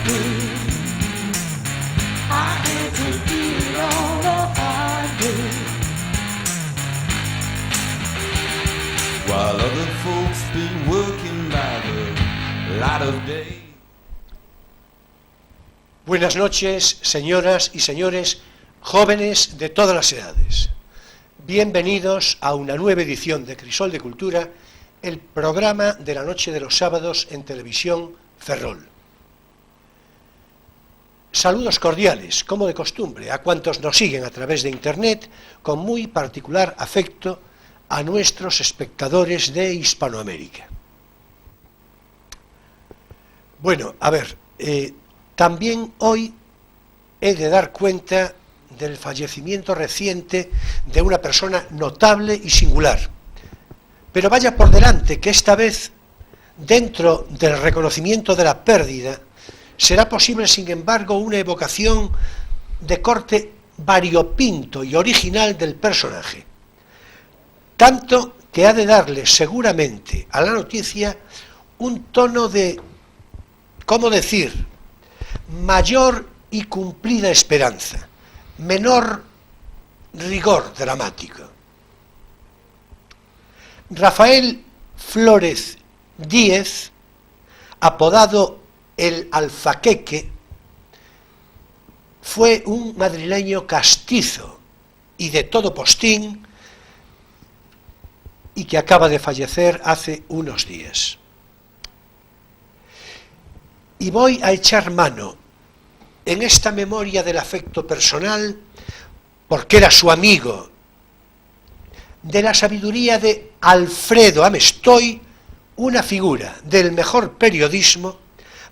While other folks been working by the light of day. Buenas noches, señoras y señores, jóvenes de todas las edades. Bienvenidos a una nueva edición de Crisol de Cultura, el programa de la noche de los sábados en televisión Ferrol. Saludos cordiales, como de costumbre, a cuantos nos siguen a través de Internet, con muy particular afecto a nuestros espectadores de Hispanoamérica. Bueno, a ver, también hoy he de dar cuenta del fallecimiento reciente de una persona notable y singular. Pero vaya por delante que esta vez, dentro del reconocimiento de la pérdida, será posible, sin embargo, una evocación de corte variopinto y original del personaje. Tanto que ha de darle seguramente a la noticia un tono de, ¿cómo decir?, mayor y cumplida esperanza, menor rigor dramático. Rafael Flórez Díez, apodado el Alfaqueque, fue un madrileño castizo y de todo postín, y que acaba de fallecer hace unos días. Y voy a echar mano en esta memoria del afecto personal, porque era su amigo, de la sabiduría de Alfredo Amestoy, una figura del mejor periodismo,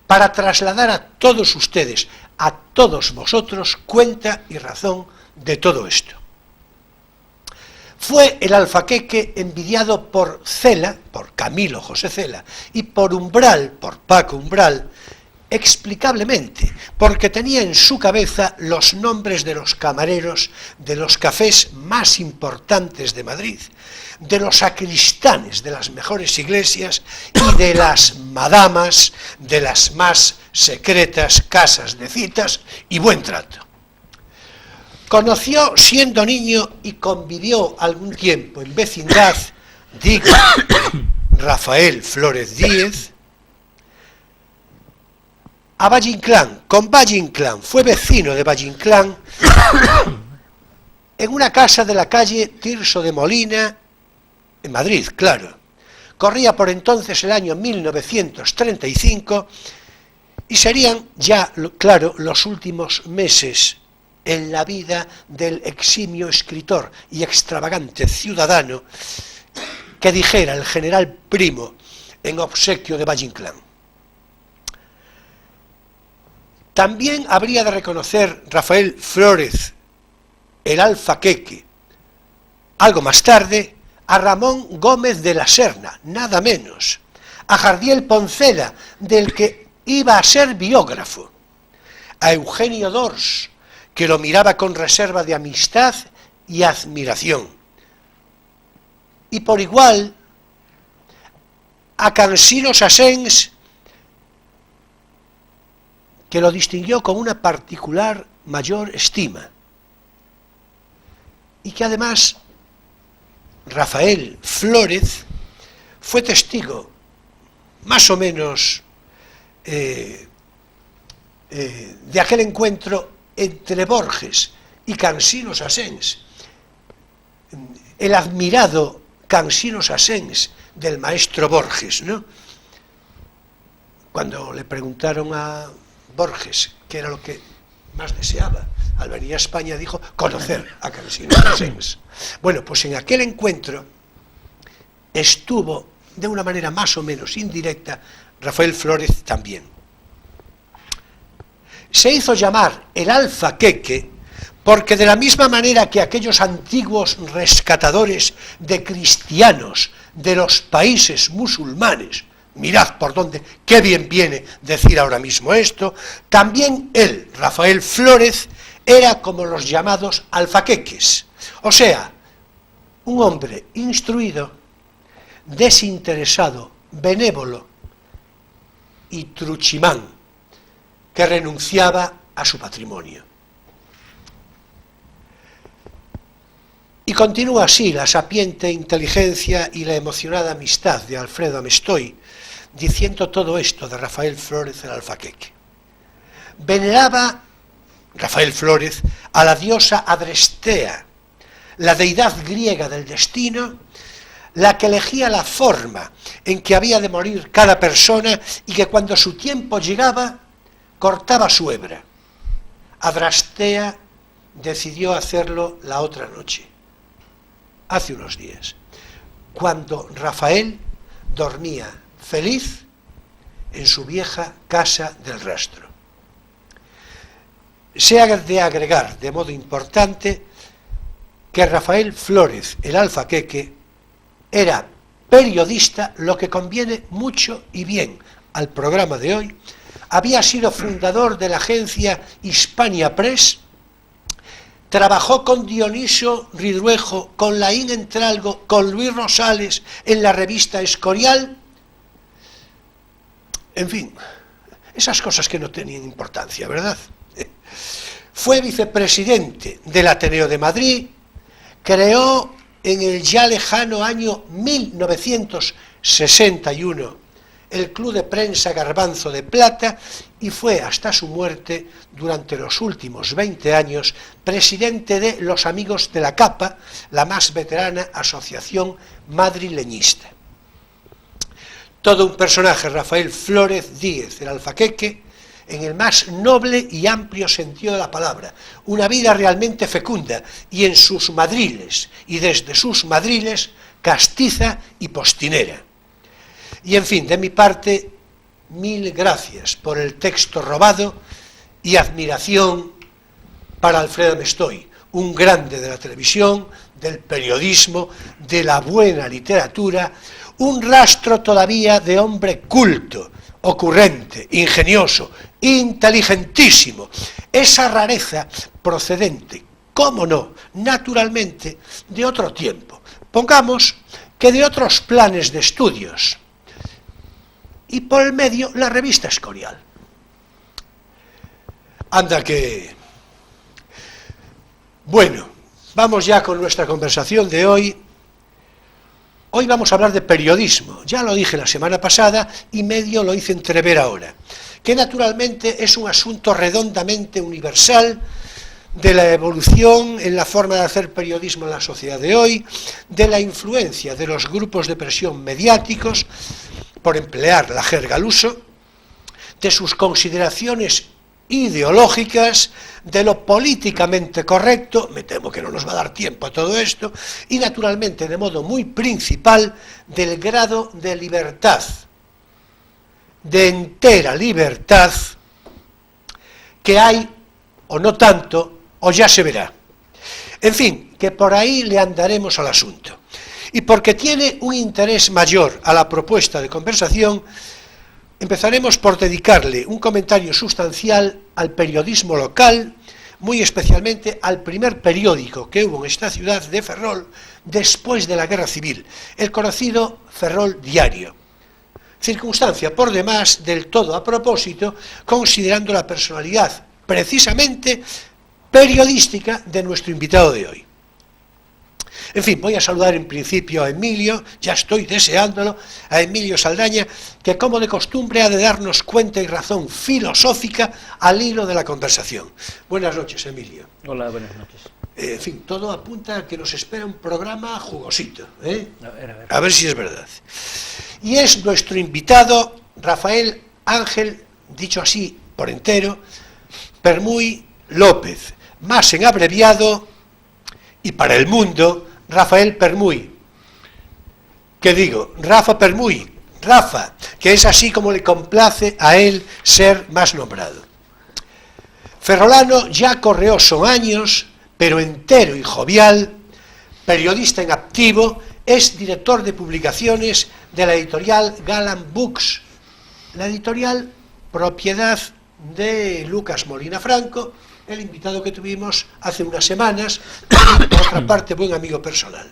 para trasladar a todos ustedes, a todos vosotros, cuenta y razón de todo esto. Fue el Alfaqueque envidiado por Cela, por Camilo José Cela, y por Umbral, por Paco Umbral, explicablemente, porque tenía en su cabeza los nombres de los camareros de los cafés más importantes de Madrid, de los sacristanes de las mejores iglesias y de las madamas de las más secretas casas de citas y buen trato. Conoció siendo niño y convivió algún tiempo en vecindad, digo, Rafael Flórez Díez, a Valle Inclán, con Valle Inclán, fue vecino de Valle Inclán, en una casa de la calle Tirso de Molina, en Madrid, claro. Corría por entonces el año 1935 y serían ya, claro, los últimos meses en la vida del eximio escritor y extravagante ciudadano que dijera el general Primo en obsequio de Valle Inclán. También habría de reconocer Rafael Flórez, el Alfaqueque, algo más tarde, a Ramón Gómez de la Serna, nada menos, a Jardiel Poncela, del que iba a ser biógrafo, a Eugenio Dors, que lo miraba con reserva de amistad y admiración, y por igual a Cansino Sassens, que lo distinguió con una particular mayor estima, y que además Rafael Flórez fue testigo más o menos de aquel encuentro entre Borges y Cansino Sassens, el admirado Cansino Sassens del maestro Borges, ¿no? Cuando le preguntaron a Borges qué era lo que más deseaba al venir a España, dijo conocer a Cansino Sassens. Bueno, pues en aquel encuentro estuvo de una manera más o menos indirecta Rafael Flórez también. Se hizo llamar el Alfaqueque porque de la misma manera que aquellos antiguos rescatadores de cristianos de los países musulmanes, mirad por dónde, qué bien viene decir ahora mismo esto, también él, Rafael Flórez, era como los llamados alfaqueques, o sea, un hombre instruido, desinteresado, benévolo y truchimán, que renunciaba a su patrimonio. Y continúa así la sapiente inteligencia y la emocionada amistad de Alfredo Amestoy, diciendo todo esto de Rafael Flórez el Alfaqueque. Veneraba Rafael Flórez a la diosa Adrestea, la deidad griega del destino, la que elegía la forma en que había de morir cada persona y que cuando su tiempo llegaba, cortaba su hebra. Adrastea decidió hacerlo la otra noche, hace unos días, cuando Rafael dormía feliz en su vieja casa del Rastro. Se ha de agregar de modo importante que Rafael Flórez el Alfaqueque era periodista, lo que conviene mucho y bien al programa de hoy. Había sido fundador de la agencia Hispania Press, trabajó con Dioniso Ridruejo, con Laín Entralgo, con Luis Rosales en la revista Escorial. En fin, esas cosas que no tenían importancia, ¿verdad? Fue vicepresidente del Ateneo de Madrid, creó en el ya lejano año 1961 el Club de Prensa Garbanzo de Plata y fue hasta su muerte durante los últimos 20 años presidente de los Amigos de la Capa, la más veterana asociación madrileñista. Todo un personaje, Rafael Flórez Díez, el Alfaqueque, en el más noble y amplio sentido de la palabra, una vida realmente fecunda y en sus madriles, y desde sus madriles, castiza y postinera. Y en fin, de mi parte, mil gracias por el texto robado y admiración para Alfredo Amestoy, un grande de la televisión, del periodismo, de la buena literatura, un rastro todavía de hombre culto, ocurrente, ingenioso, inteligentísimo, esa rareza procedente, cómo no, naturalmente, de otro tiempo, pongamos que de otros planes de estudios, y por el medio la revista Escorial. Anda que... Bueno, vamos ya con nuestra conversación de hoy. Hoy vamos a hablar de periodismo, ya lo dije la semana pasada y medio lo hice entrever ahora, que naturalmente es un asunto redondamente universal de la evolución en la forma de hacer periodismo en la sociedad de hoy, de la influencia de los grupos de presión mediáticos, por emplear la jerga al uso, de sus consideraciones ideológicas, de lo políticamente correcto, me temo que no nos va a dar tiempo a todo esto, y naturalmente de modo muy principal del grado de libertad, de entera libertad, que hay, o no tanto, o ya se verá. En fin, que por ahí le andaremos al asunto. Y porque tiene un interés mayor a la propuesta de conversación, empezaremos por dedicarle un comentario sustancial al periodismo local, muy especialmente al primer periódico que hubo en esta ciudad de Ferrol después de la Guerra Civil, el conocido Ferrol Diario. Circunstancia, por demás, del todo a propósito, considerando la personalidad precisamente periodística de nuestro invitado de hoy. En fin, voy a saludar en principio a Emilio, ya estoy deseándolo, a Emilio Saldaña, que como de costumbre ha de darnos cuenta y razón filosófica al hilo de la conversación. Buenas noches, Emilio. Hola, buenas noches. En fin, todo apunta a que nos espera un programa jugosito, ¿eh? A ver si es verdad. Y es nuestro invitado, Rafael Ángel, dicho así por entero, Permuy López, más en abreviado, y para el mundo, Rafael Permuy. ¿Qué digo? Rafa Permuy, Rafa, que es así como le complace a él ser más nombrado. Ferrolano ya correoso años, pero entero y jovial, periodista en activo, es director de publicaciones de la editorial Galan Books, la editorial propiedad de Lucas Molina Franco, el invitado que tuvimos hace unas semanas, y por otra parte buen amigo personal.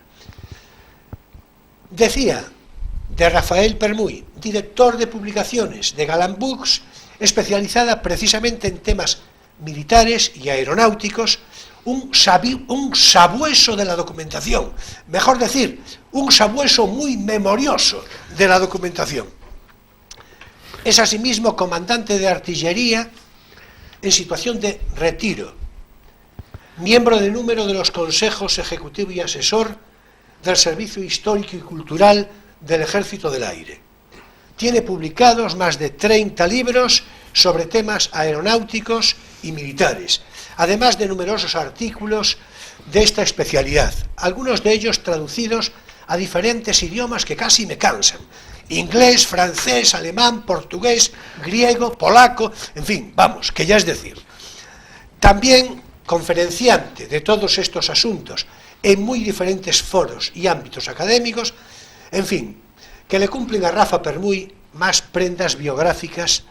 Decía de Rafael Permuy, director de publicaciones de Galán Books, especializada precisamente en temas militares y aeronáuticos, un sabueso de la documentación, mejor decir, un sabueso muy memorioso de la documentación. Es asimismo comandante de artillería en situación de retiro, miembro de número de los consejos ejecutivo y asesor del Servicio Histórico y Cultural del Ejército del Aire. Tiene publicados más de 30 libros sobre temas aeronáuticos y militares, además de numerosos artículos de esta especialidad, algunos de ellos traducidos a diferentes idiomas que casi me cansan: inglés, francés, alemán, portugués, griego, polaco, en fin, vamos, que ya es decir. También conferenciante de todos estos asuntos en muy diferentes foros y ámbitos académicos, en fin, que le cumplen a Rafa Permuy más prendas biográficas,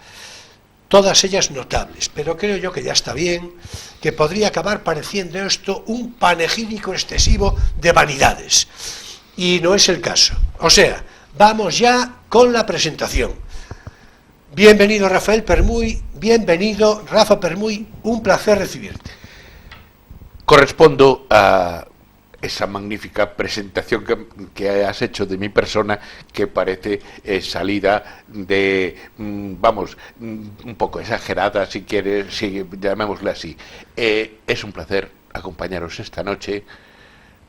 todas ellas notables, pero creo yo que ya está bien, que podría acabar pareciendo esto un panegírico excesivo de vanidades, y no es el caso. O sea, vamos ya con la presentación. Bienvenido Rafael Permuy, bienvenido Rafa Permuy, un placer recibirte. Correspondo a esa magnífica presentación que has hecho de mi persona, que parece salida de, vamos, un poco exagerada, si quieres, si, llamémosle así. Es un placer acompañaros esta noche,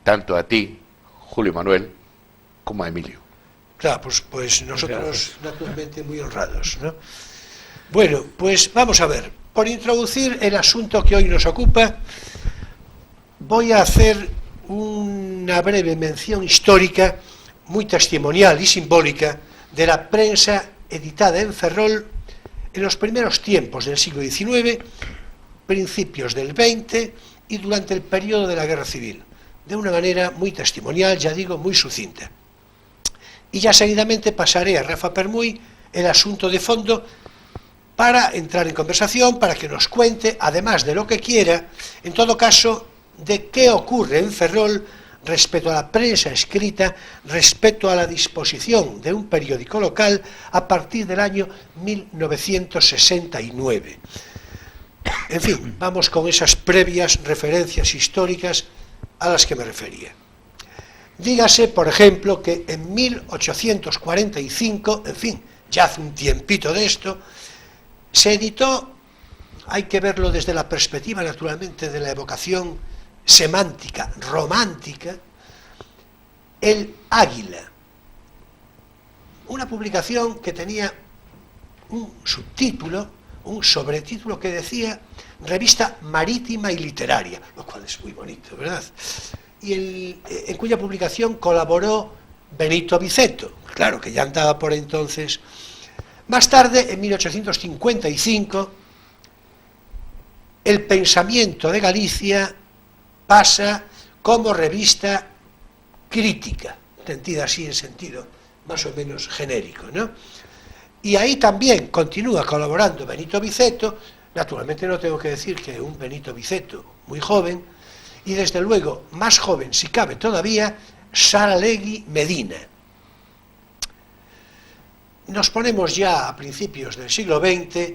tanto a ti, Julio Manuel, como a Emilio. Claro, pues nosotros naturalmente muy honrados, ¿no? Bueno, pues vamos a ver, por introducir el asunto que hoy nos ocupa, voy a hacer una breve mención histórica, muy testimonial y simbólica, de la prensa editada en Ferrol en los primeros tiempos del siglo XIX, principios del XX y durante el periodo de la Guerra Civil, de una manera muy testimonial, ya digo, muy sucinta. Y ya seguidamente pasaré a Rafa Permuy el asunto de fondo para entrar en conversación, para que nos cuente, además de lo que quiera, en todo caso, de qué ocurre en Ferrol respecto a la prensa escrita, respecto a la disposición de un periódico local a partir del año 1969. En fin, vamos con esas previas referencias históricas a las que me refería. Dígase, por ejemplo, que en 1845, en fin, ya hace un tiempito de esto, se editó, hay que verlo desde la perspectiva naturalmente de la evocación semántica, romántica, El Águila, una publicación que tenía un subtítulo, un sobretítulo que decía Revista Marítima y Literaria, lo cual es muy bonito, ¿verdad? Y en cuya publicación colaboró Benito Viceto, claro que ya andaba por entonces. Más tarde, en 1855, El Pensamiento de Galicia pasa como revista crítica, entendida así en sentido más o menos genérico, ¿no? Y ahí también continúa colaborando Benito Viceto, naturalmente no tengo que decir que un Benito Viceto muy joven, y desde luego más joven, si cabe todavía, Saralegui Medina. Nos ponemos ya a principios del siglo XX,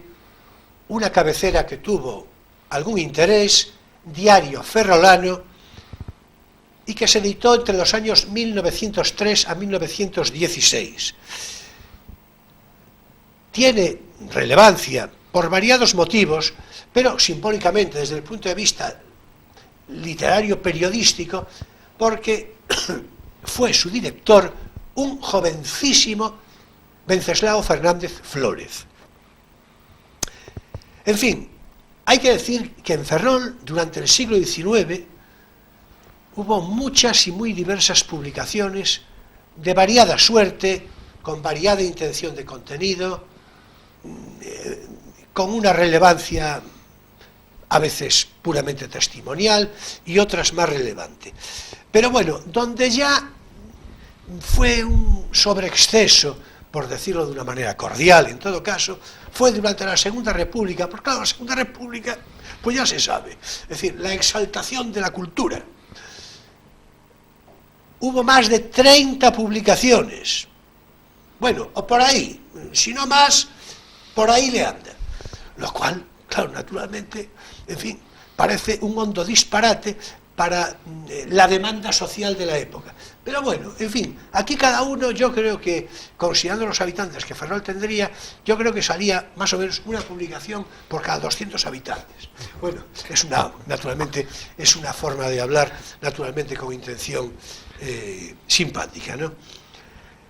una cabecera que tuvo algún interés, Diario Ferrolano, y que se editó entre los años 1903 a 1916. Tiene relevancia por variados motivos, pero simbólicamente desde el punto de vista literario periodístico, porque fue su director un jovencísimo Wenceslao Fernández Flórez. En fin, hay que decir que en Ferrol, durante el siglo XIX, hubo muchas y muy diversas publicaciones de variada suerte, con variada intención de contenido, con una relevancia a veces puramente testimonial y otras más relevante. Pero bueno, donde ya fue un sobreexceso, por decirlo de una manera cordial, en todo caso, fue durante la Segunda República, porque claro, la Segunda República, pues ya se sabe, es decir, la exaltación de la cultura. Hubo más de 30 publicaciones, Bueno, o por ahí, si no más, por ahí le anda. Lo cual, claro, naturalmente, en fin, parece un hondo disparate para la demanda social de la época. Pero bueno, en fin, aquí cada uno, yo creo que, considerando los habitantes que Ferrol tendría, yo creo que salía más o menos una publicación por cada 200 habitantes. Bueno, naturalmente, es una forma de hablar, naturalmente con intención simpática, ¿no?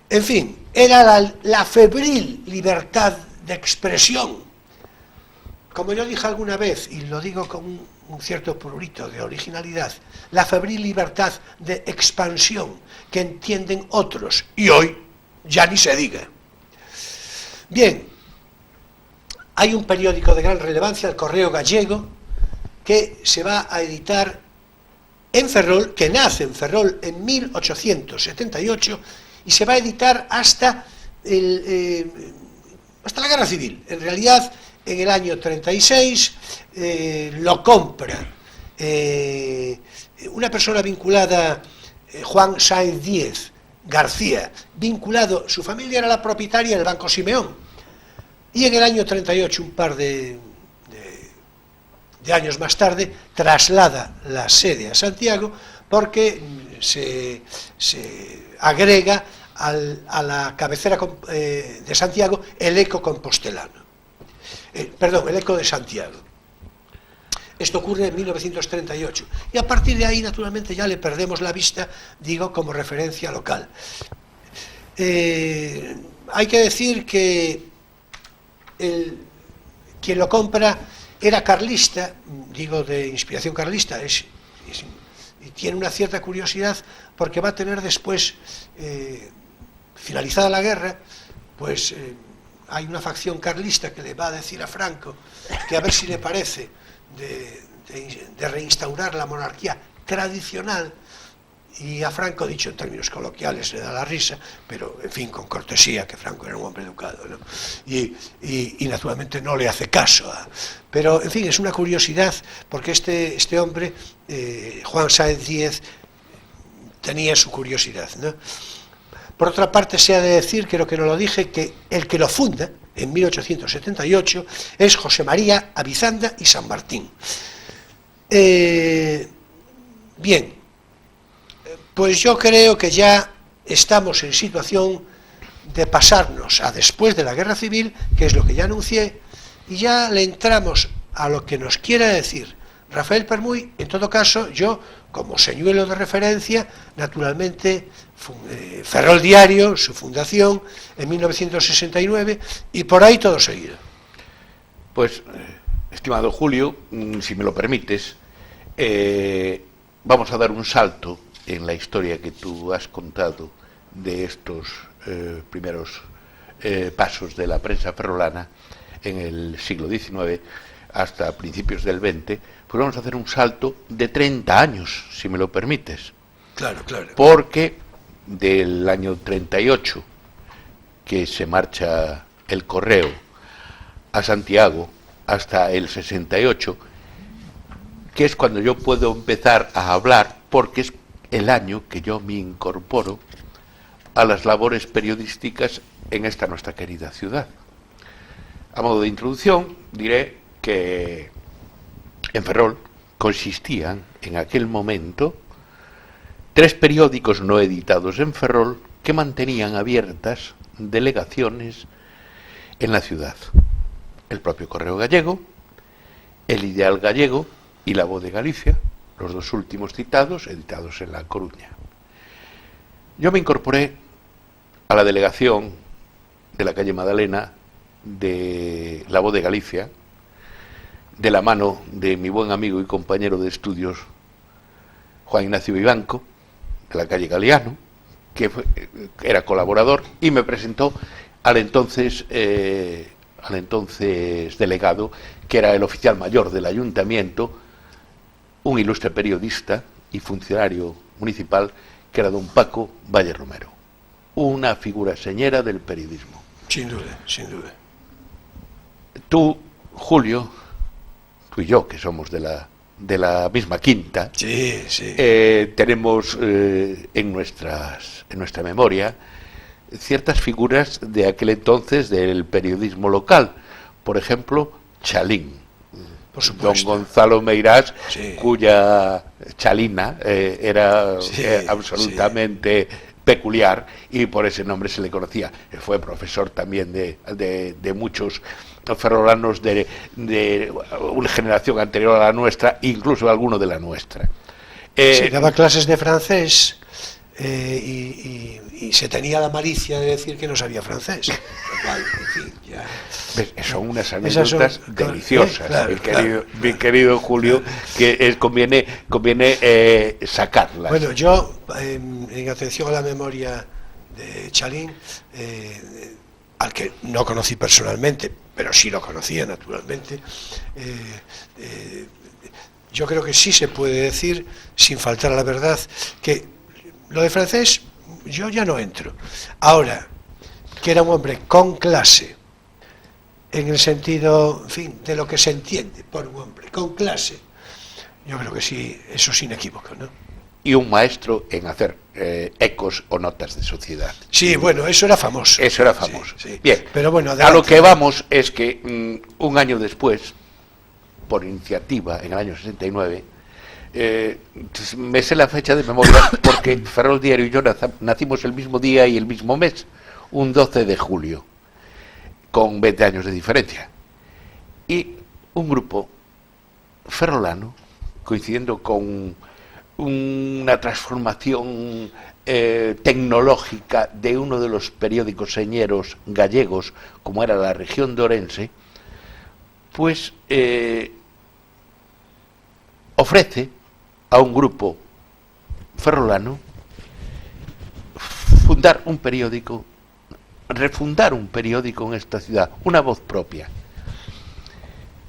En fin, era la febril libertad de expresión. Como yo dije alguna vez, y lo digo con un cierto prurito de originalidad, la febril libertad de expansión que entienden otros, y hoy ya ni se diga. Bien, hay un periódico de gran relevancia, el Correo Gallego, que se va a editar en Ferrol, que nace en Ferrol en 1878, y se va a editar hasta la Guerra Civil. En realidad, en el año 36 lo compra una persona vinculada, Juan Sáenz Díez García, vinculado, su familia era la propietaria del Banco Simeón, y en el año 38, un par de años más tarde, traslada la sede a Santiago porque se agrega a la cabecera de Santiago el Eco Compostelano. El Eco de Santiago. Esto ocurre en 1938. Y a partir de ahí, naturalmente, ya le perdemos la vista, digo, como referencia local. Hay que decir que quien lo compra era carlista, digo de inspiración carlista, y tiene una cierta curiosidad porque va a tener después, finalizada la guerra, pues hay una facción carlista que le va a decir a Franco que a ver si le parece de reinstaurar la monarquía tradicional, y a Franco, dicho en términos coloquiales, le da la risa, pero en fin, con cortesía, que Franco era un hombre educado, ¿no? Y naturalmente no le hace caso pero en fin, es una curiosidad porque este hombre, Juan Sáenz Díez, tenía su curiosidad, ¿no? Por otra parte, se ha de decir, creo que no lo dije, que el que lo funda en 1878 es José María Avizanda y San Martín. Bien, pues yo creo que ya estamos en situación de pasarnos a después de la Guerra Civil, que es lo que ya anuncié, y ya le entramos a lo que nos quiera decir Rafael Permuy. En todo caso, yo, como señuelo de referencia, naturalmente, Ferrol Diario, su fundación, en 1969, y por ahí todo seguido. Pues, estimado Julio, si me lo permites, vamos a dar un salto en la historia que tú has contado de estos primeros pasos de la prensa ferrolana en el siglo XIX hasta principios del XX, pues vamos a hacer un salto de 30 años, si me lo permites. Claro, claro. Porque del año 38, que se marcha el Correo a Santiago, hasta el 68, que es cuando yo puedo empezar a hablar, porque es el año que yo me incorporo a las labores periodísticas en esta nuestra querida ciudad. A modo de introducción, diré que en Ferrol consistían en aquel momento 3 periódicos no editados en Ferrol que mantenían abiertas delegaciones en la ciudad: el propio Correo Gallego, el Ideal Gallego y La Voz de Galicia, los 2 últimos citados, editados en La Coruña. Yo me incorporé a la delegación de la calle Madalena de La Voz de Galicia, de la mano de mi buen amigo y compañero de estudios Juan Ignacio Vivanco, de la calle Galeano, que era colaborador, y me presentó al entonces delegado, que era el oficial mayor del ayuntamiento, un ilustre periodista y funcionario municipal, que era don Paco Valle Romero, una figura señera del periodismo. Sin duda, sin duda. Tú, Julio, tú y yo, que somos de la misma quinta, sí. tenemos en nuestra memoria ciertas figuras de aquel entonces del periodismo local. Por ejemplo, Chalín. Por supuesto. Don Gonzalo Meirás, Sí. cuya chalina era Sí, absolutamente peculiar, y por ese nombre se le conocía. Fue profesor también de muchos ferrolanos de una generación anterior a la nuestra, incluso alguno de la nuestra. Sí, daba clases de francés y se tenía la malicia de decir que no sabía francés. Lo cual, en fin, ya... Son unas Esas son- anécdotas deliciosas, claro, mi querido Julio, que conviene sacarlas. Bueno, yo, en atención a la memoria de Chalín, al que no conocí personalmente, pero sí lo conocía naturalmente, yo creo que sí se puede decir, sin faltar a la verdad, que lo de francés yo ya no entro. Ahora, que era un hombre con clase, en el sentido, en fin, de lo que se entiende por un hombre con clase, yo creo que sí, eso es inequívoco, ¿no? Y un maestro en hacer ecos o notas de sociedad. Sí, bueno, eso era famoso. Eso era famoso. Sí, sí. Bien, Pero bueno, a adelante. lo que vamos es que un año después, por iniciativa, en el año 69, me sé la fecha de memoria porque Ferrol Diario y yo nacimos el mismo día y el mismo mes, un 12 de julio, con 20 años de diferencia. Y un grupo ferrolano, coincidiendo con una transformación tecnológica de uno de los periódicos señeros gallegos, como era La Región de Orense, pues ofrece a un grupo ferrolano fundar un periódico, refundar un periódico en esta ciudad, una voz propia.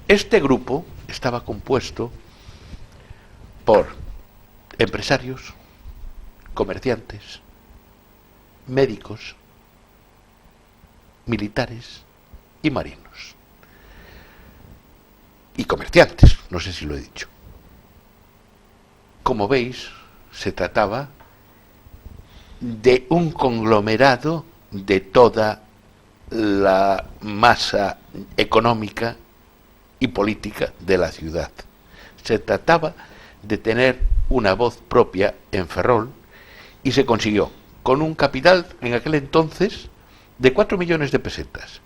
Este grupo estaba compuesto por empresarios, comerciantes, médicos, militares y marinos. Y comerciantes, no sé si lo he dicho. Como veis, se trataba de un conglomerado de toda la masa económica y política de la ciudad. Se trataba de tener una voz propia en Ferrol y se consiguió con un capital en aquel entonces de 4 millones de pesetas,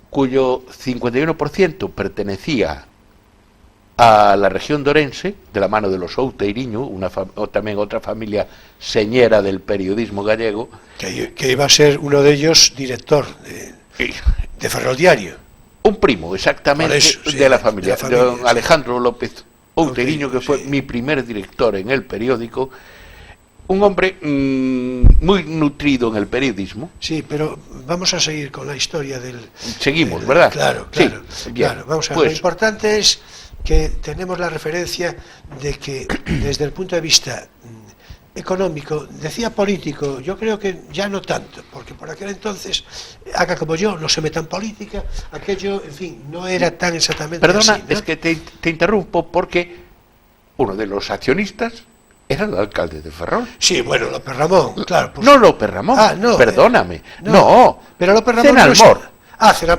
cuyo 51% pertenecía a la región de Orense, de la mano de los Outeiriño, también otra familia señera del periodismo gallego. Que iba a ser uno de ellos director de Ferrol Diario. Un primo, exactamente, Eso, sí, de la familia, don sí. Alejandro López Outeiriño, que fue sí. mi primer director en el periódico. Un hombre muy nutrido en el periodismo. Sí, pero vamos a seguir con la historia del... Seguimos, ¿verdad? Claro, Sí, claro. bien. Claro, vamos a ver. Pues, lo importante es que tenemos la referencia de que desde el punto de vista económico, decía político, yo creo que ya no tanto, porque por aquel entonces, haga como yo, no se meta en política, aquello, en fin, no era tan exactamente perdona, así, ¿no? es que te interrumpo porque uno de los accionistas era el alcalde de Ferrol. Sí, bueno, López Ramón, claro. Pues, No López Ramón, no, perdóname. no, pero López Ramón Cenalmor.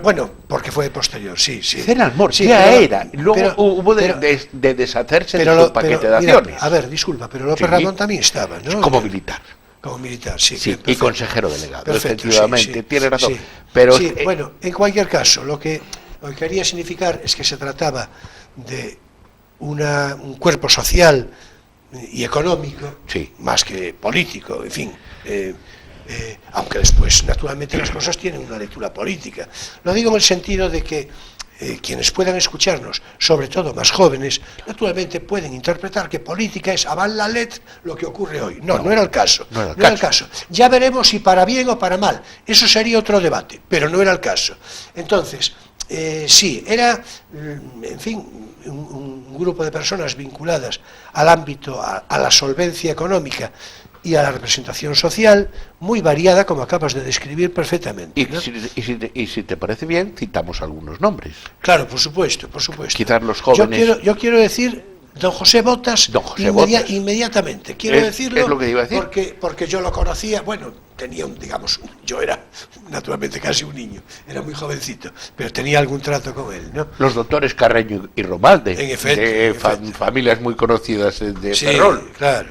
Bueno, porque fue posterior, sí. Cenalmor, sí, ya pero, era. Luego pero, hubo de deshacerse de su paquete de acciones. Mira, a ver, disculpa, pero López Sí. Ramón también estaba, ¿no? Como militar. Como militar, sí. Sí, bien, y perfecto. consejero delegado, Perfecto, efectivamente, sí, tiene razón. sí. Pero Sí, bueno, en cualquier caso, lo que quería significar es que se trataba de un cuerpo social y económico, Sí. más que político, en fin, aunque después, naturalmente, las cosas tienen una lectura política. Lo digo en el sentido de que quienes puedan escucharnos, sobre todo más jóvenes, naturalmente pueden interpretar que política es avant la lettre lo que ocurre hoy. No era el caso. No era el No era el caso. Ya veremos si para bien o para mal. Eso sería otro debate, pero no era el caso. Entonces, sí, era, en fin, un grupo de personas vinculadas al ámbito, a la solvencia económica y a la representación social, muy variada, como acabas de describir perfectamente, ¿no? Y si te parece bien, citamos algunos nombres. Claro, por supuesto, por supuesto. Quizás los jóvenes... Yo quiero decir Don José Botas, Don José Botas. inmediatamente, quiero decirlo, es lo que iba a decir. Porque yo lo conocía, bueno, tenía yo era naturalmente casi un niño, era muy jovencito, pero tenía algún trato con él, ¿no? Los doctores Carreño y Romalde, En efecto. familias muy conocidas de Sí, Ferrol. claro.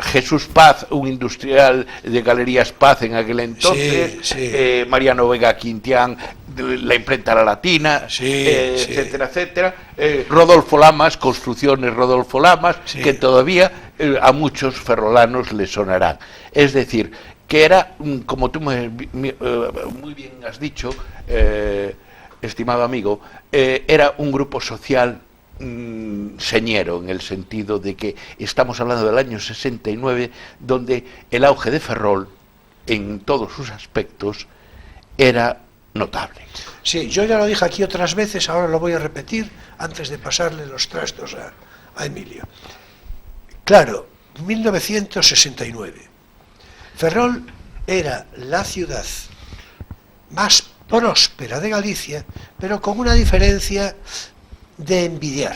Jesús Paz, un industrial de Galerías Paz en aquel entonces, Sí. Mariano Vega Quintián, de la imprenta La Latina, Sí, etcétera, etcétera. Rodolfo Lamas, Construcciones Rodolfo Lamas, Sí. que todavía a muchos ferrolanos les sonarán. Es decir, que era, como tú muy bien has dicho, estimado amigo, era un grupo social señero, en el sentido de que estamos hablando del año 69, donde el auge de Ferrol, en todos sus aspectos, era notable. Sí, yo ya lo dije aquí otras veces, ahora lo voy a repetir antes de pasarle los trastos a Emilio. Claro, 1969. Ferrol era la ciudad más próspera de Galicia, pero con una diferencia de envidiar.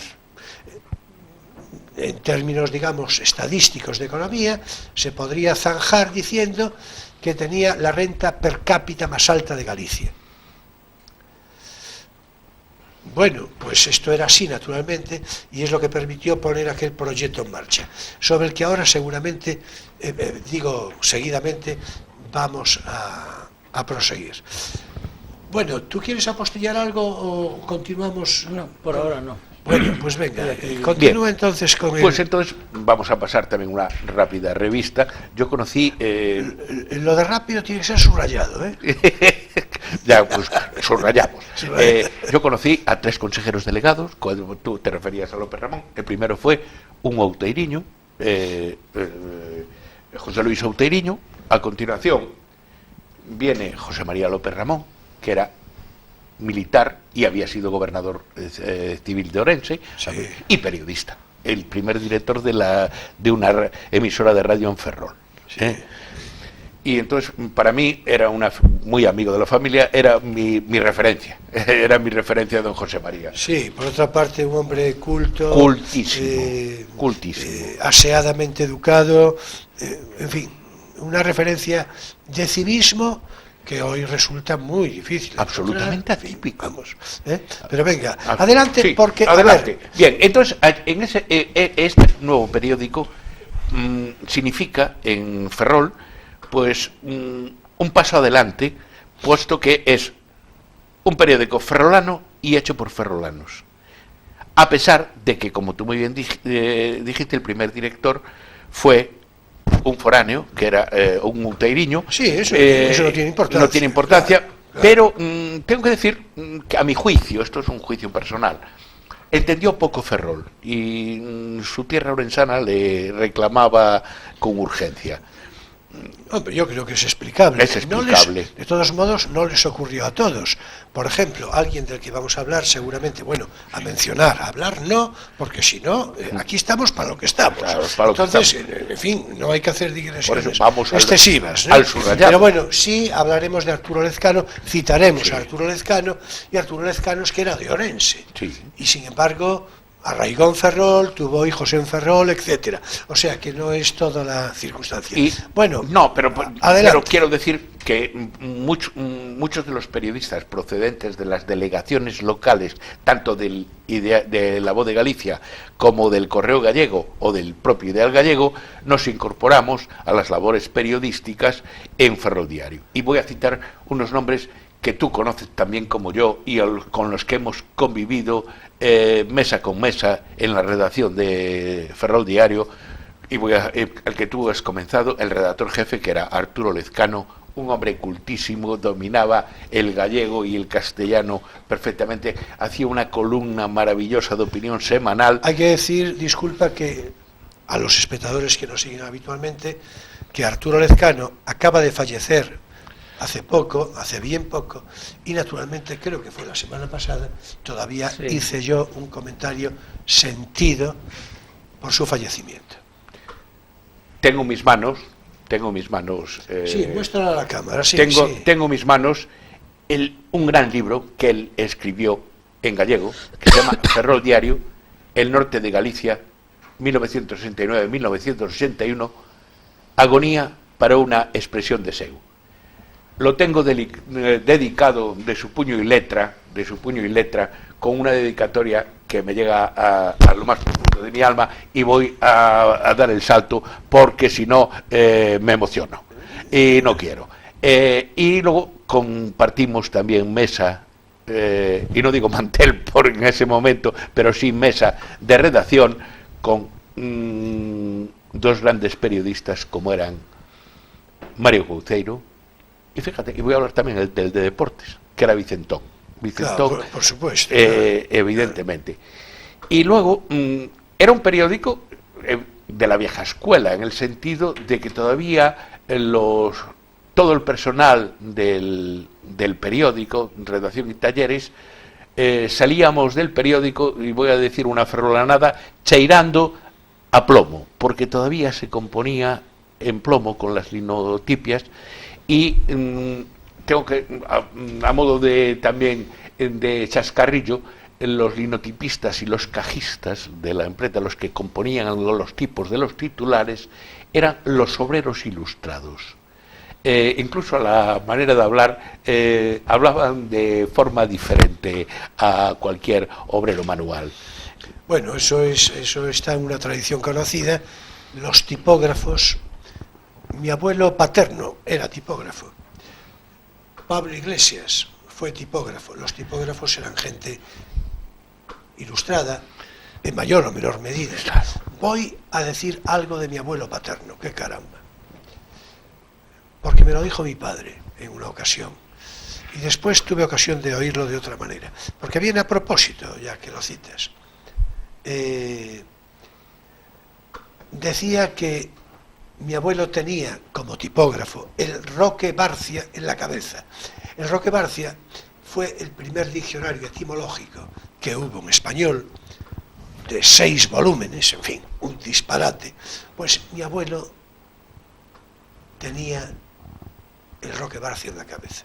En términos, digamos, estadísticos de economía, se podría zanjar diciendo que tenía la renta per cápita más alta de Galicia. Bueno, pues esto era así naturalmente, y es lo que permitió poner aquel proyecto en marcha, sobre el que ahora seguramente, seguidamente, vamos a proseguir. Bueno, ¿tú quieres apostillar algo o continuamos? No, por ahora no. Bueno, pues venga, continúa entonces con Pues entonces vamos a pasar también una rápida revista. Yo conocí... Lo de rápido tiene que ser subrayado, ¿eh? Ya, pues subrayamos. Yo conocí a 3 consejeros delegados, cuando tú te referías a López Ramón. El primero fue un outeiriño, José Luis Outeiriño. A continuación viene José María López Ramón, que era militar y había sido gobernador civil de Orense, Sí. y periodista, el primer director de una emisora de radio en Ferrol. Sí. Y entonces, para mí, era muy amigo de la familia, era mi referencia, era mi referencia don José María. Sí, por otra parte, un hombre culto, Cultísimo, cultísimo. Aseadamente educado, en fin, una referencia de civismo que hoy resulta muy difícil. Absolutamente En fin, atípico. vamos, pero venga, adelante, Sí, porque... adelante. Bien, entonces, en este nuevo periódico significa, en Ferrol, pues un paso adelante, puesto que es un periódico ferrolano y hecho por ferrolanos. A pesar de que, como tú muy bien dijiste, el primer director fue un foráneo, que era un outeiriño. Sí, eso no tiene importancia. No tiene importancia, Claro. pero tengo que decir que a mi juicio, esto es un juicio personal, entendió poco Ferrol y su tierra orensana le reclamaba con urgencia. Hombre, yo creo que es explicable. Es explicable. De todos modos, no les ocurrió a todos. Por ejemplo, alguien del que vamos a hablar seguramente, bueno, a mencionar, a hablar no, porque si no, aquí estamos para lo que estamos. Claro, para lo que Entonces, estamos. en fin, no hay que hacer digresiones Por eso vamos excesivas, ¿no? al subrayado. Pero bueno, sí hablaremos de Arturo Lezcano, citaremos a Arturo Lezcano, y Arturo Lezcano es que era de Orense. Sí. Y sin embargo, arraigó en Ferrol, tuvo hijos en Ferrol, etcétera. O sea que no es toda la circunstancia. Y, bueno, no, pero adelante. quiero decir que muchos de los periodistas procedentes de las delegaciones locales, tanto de La Voz de Galicia como del Correo Gallego o del propio Ideal Gallego, nos incorporamos a las labores periodísticas en Ferrol Diario. Y voy a citar unos nombres que tú conoces también como yo y con los que hemos convivido mesa con mesa en la redacción de Ferrol Diario, y el que tú has comenzado, el redactor jefe, que era Arturo Lezcano, un hombre cultísimo, dominaba el gallego y el castellano perfectamente, hacía una columna maravillosa de opinión semanal. Hay que decir, disculpa, que a los espectadores que nos siguen habitualmente, que Arturo Lezcano acaba de fallecer hace bien poco, y naturalmente creo que fue la semana pasada, todavía hice yo un comentario sentido por su fallecimiento. Tengo mis manos. Sí, muéstrala a la cámara. Sí, tengo mis manos un gran libro que él escribió en gallego, que se llama Ferrol Diario, El norte de Galicia, 1969-1981, agonía para una expresión de seu. Lo tengo dedicado de su puño y letra, con una dedicatoria que me llega a lo más profundo de mi alma, y voy a dar el salto porque si no me emociono y no quiero. Y luego compartimos también mesa, y no digo mantel por en ese momento, pero sí mesa de redacción con dos grandes periodistas como eran Mario Couceiro, y fíjate, y voy a hablar también del de deportes, que era Vicentón, claro, por supuesto, evidentemente. Y luego era un periódico de la vieja escuela, en el sentido de que todavía todo el personal del periódico, redacción y talleres, salíamos del periódico, y voy a decir una ferrolanada, cheirando a plomo, porque todavía se componía en plomo con las linotipias, y tengo que, a modo de también de chascarrillo, los linotipistas y los cajistas de la empresa, los que componían los tipos de los titulares, eran los obreros ilustrados. Incluso a la manera de hablar, hablaban de forma diferente a cualquier obrero manual. Bueno, eso está en una tradición conocida. Los tipógrafos, mi abuelo paterno era tipógrafo, Pablo Iglesias fue tipógrafo. Los tipógrafos eran gente ilustrada, en mayor o menor medida. Voy a decir algo de mi abuelo paterno, qué caramba, porque me lo dijo mi padre en una ocasión, y después tuve ocasión de oírlo de otra manera, porque viene a propósito, ya que lo citas. Decía que mi abuelo tenía como tipógrafo el Roque Barcia en la cabeza. El Roque Barcia fue el primer diccionario etimológico que hubo en español, de 6 volúmenes, en fin, un disparate. Pues mi abuelo tenía el Roque Barcia en la cabeza,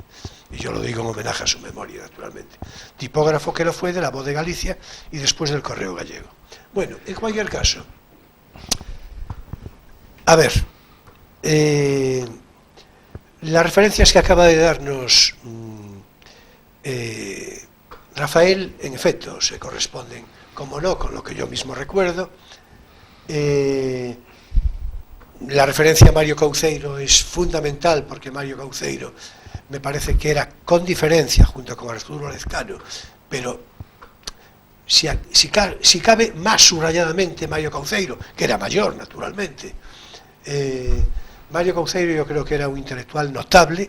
y yo lo digo en homenaje a su memoria, naturalmente. Tipógrafo que lo fue de La Voz de Galicia y después del Correo Gallego. Bueno, en cualquier caso, a ver, las referencias que acaba de darnos Rafael, en efecto, se corresponden, como no, con lo que yo mismo recuerdo. La referencia a Mario Couceiro es fundamental, porque Mario Couceiro me parece que era con diferencia, junto con Arturo Lezcano, pero si cabe más subrayadamente Mario Couceiro, que era mayor, naturalmente. Mario Couceiro yo creo que era un intelectual notable,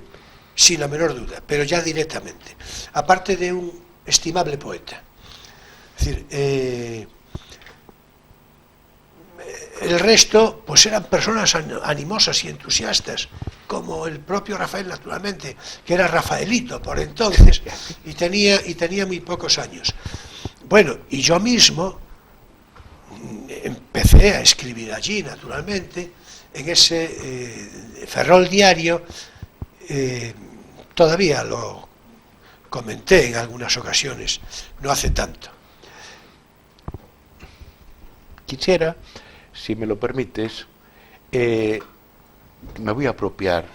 sin la menor duda, pero ya directamente, aparte de un estimable poeta. Es decir, el resto pues eran personas animosas y entusiastas, como el propio Rafael, naturalmente, que era Rafaelito por entonces, y tenía muy pocos años. Bueno, y yo mismo empecé a escribir allí, naturalmente, en ese Ferrol Diario. Todavía lo comenté en algunas ocasiones, no hace tanto. Quisiera, si me lo permites, me voy a apropiar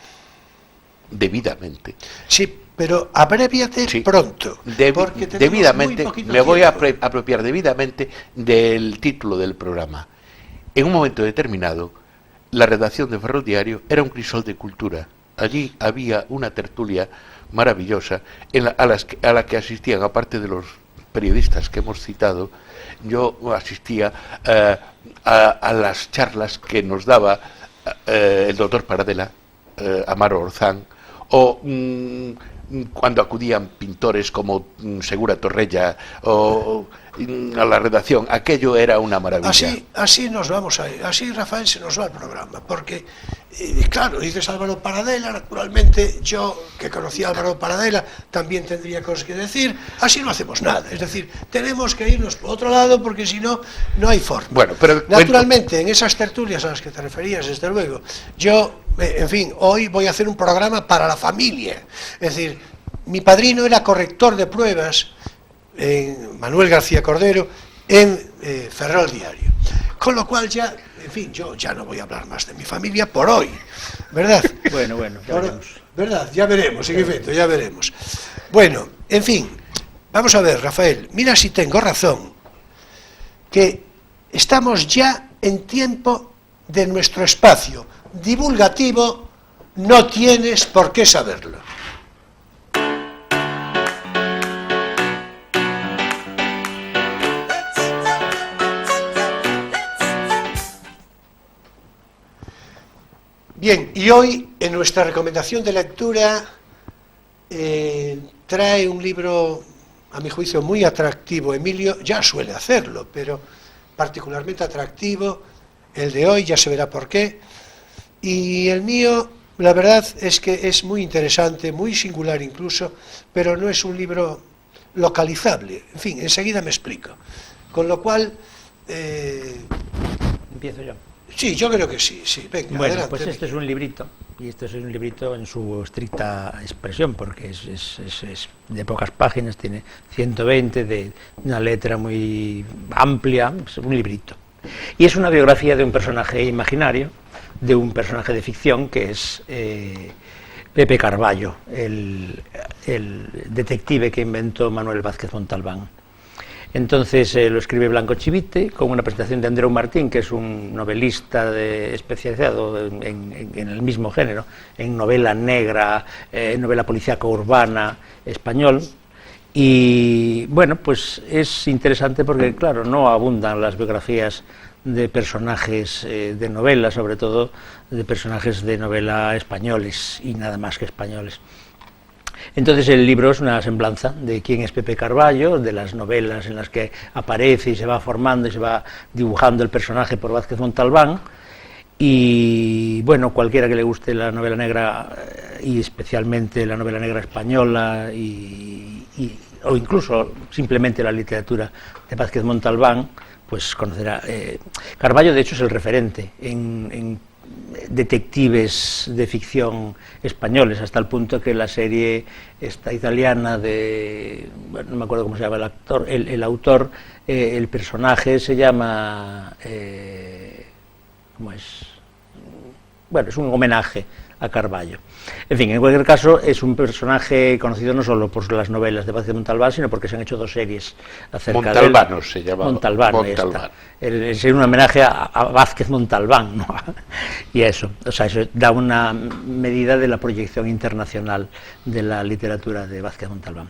debidamente. Sí, pero abréviate, sí, pronto. Porque debidamente, me voy a apropiar debidamente del título del programa. En un momento determinado, la redacción de Ferrol Diario era un crisol de cultura. Allí había una tertulia maravillosa a la que asistían, aparte de los periodistas que hemos citado. Yo asistía a las charlas que nos daba el doctor Paradela, Amaro Orzán, o cuando acudían pintores como Segura Torrella o a la redacción. Aquello era una maravilla. Así nos vamos a ir, así Rafael se nos va el programa, porque claro, dices Álvaro Paradela, naturalmente yo que conocía a Álvaro Paradela también tendría cosas que decir. Así no hacemos nada, es decir, tenemos que irnos por otro lado, porque si no, no hay forma. Bueno, pero naturalmente, en esas tertulias a las que te referías, desde luego, yo, en fin, hoy voy a hacer un programa para la familia. Es decir, mi padrino era corrector de pruebas, Manuel García Cordero, en Ferrol Diario. Con lo cual ya, en fin, yo ya no voy a hablar más de mi familia por hoy, ¿verdad? Bueno, ya veremos. ¿Verdad? Ya veremos, en efecto, ya veremos. Bueno, en fin, vamos a ver, Rafael, mira si tengo razón, que estamos ya en tiempo de nuestro espacio divulgativo, no tienes por qué saberlo. Bien, y hoy en nuestra recomendación de lectura trae un libro, a mi juicio, muy atractivo. Emilio ya suele hacerlo, pero particularmente atractivo. El de hoy ya se verá por qué. Y el mío, la verdad es que es muy interesante, muy singular incluso, pero no es un libro localizable. En fin, enseguida me explico. Con lo cual... Empiezo yo. Sí, yo creo que sí, venga, bueno, adelante. pues este es un librito, y este es un librito en su estricta expresión, porque es de pocas páginas, tiene 120, de una letra muy amplia, es un librito. Y es una biografía de un personaje imaginario, de un personaje de ficción, que es Pepe Carballo, el detective que inventó Manuel Vázquez Montalbán. Entonces lo escribe Blanco Chivite, con una presentación de Andreu Martín, que es un novelista especializado en el mismo género, en novela negra, novela policíaca urbana español. Y bueno, pues es interesante porque, claro, no abundan las biografías de personajes de novela, sobre todo de personajes de novela españoles, y nada más que españoles. Entonces el libro es una semblanza de quién es Pepe Carballo, de las novelas en las que aparece y se va formando y se va dibujando el personaje por Vázquez Montalbán. Y bueno, cualquiera que le guste la novela negra, y especialmente la novela negra española, o incluso simplemente la literatura de Vázquez Montalbán, pues conocerá. Carballo, de hecho, es el referente en detectives de ficción españoles, hasta el punto que la serie esta italiana de, bueno, no me acuerdo cómo se llama el actor, el autor, el personaje se llama, ¿cómo es? Bueno, es un homenaje a Carballo. En fin, en cualquier caso, es un personaje conocido no solo por las novelas de Vázquez Montalbán, sino porque se han hecho dos series acerca de él. Montalbano se llama. Montalbano. Es un homenaje a Vázquez Montalbán, ¿no? Y eso, o sea, eso da una medida de la proyección internacional de la literatura de Vázquez Montalbán.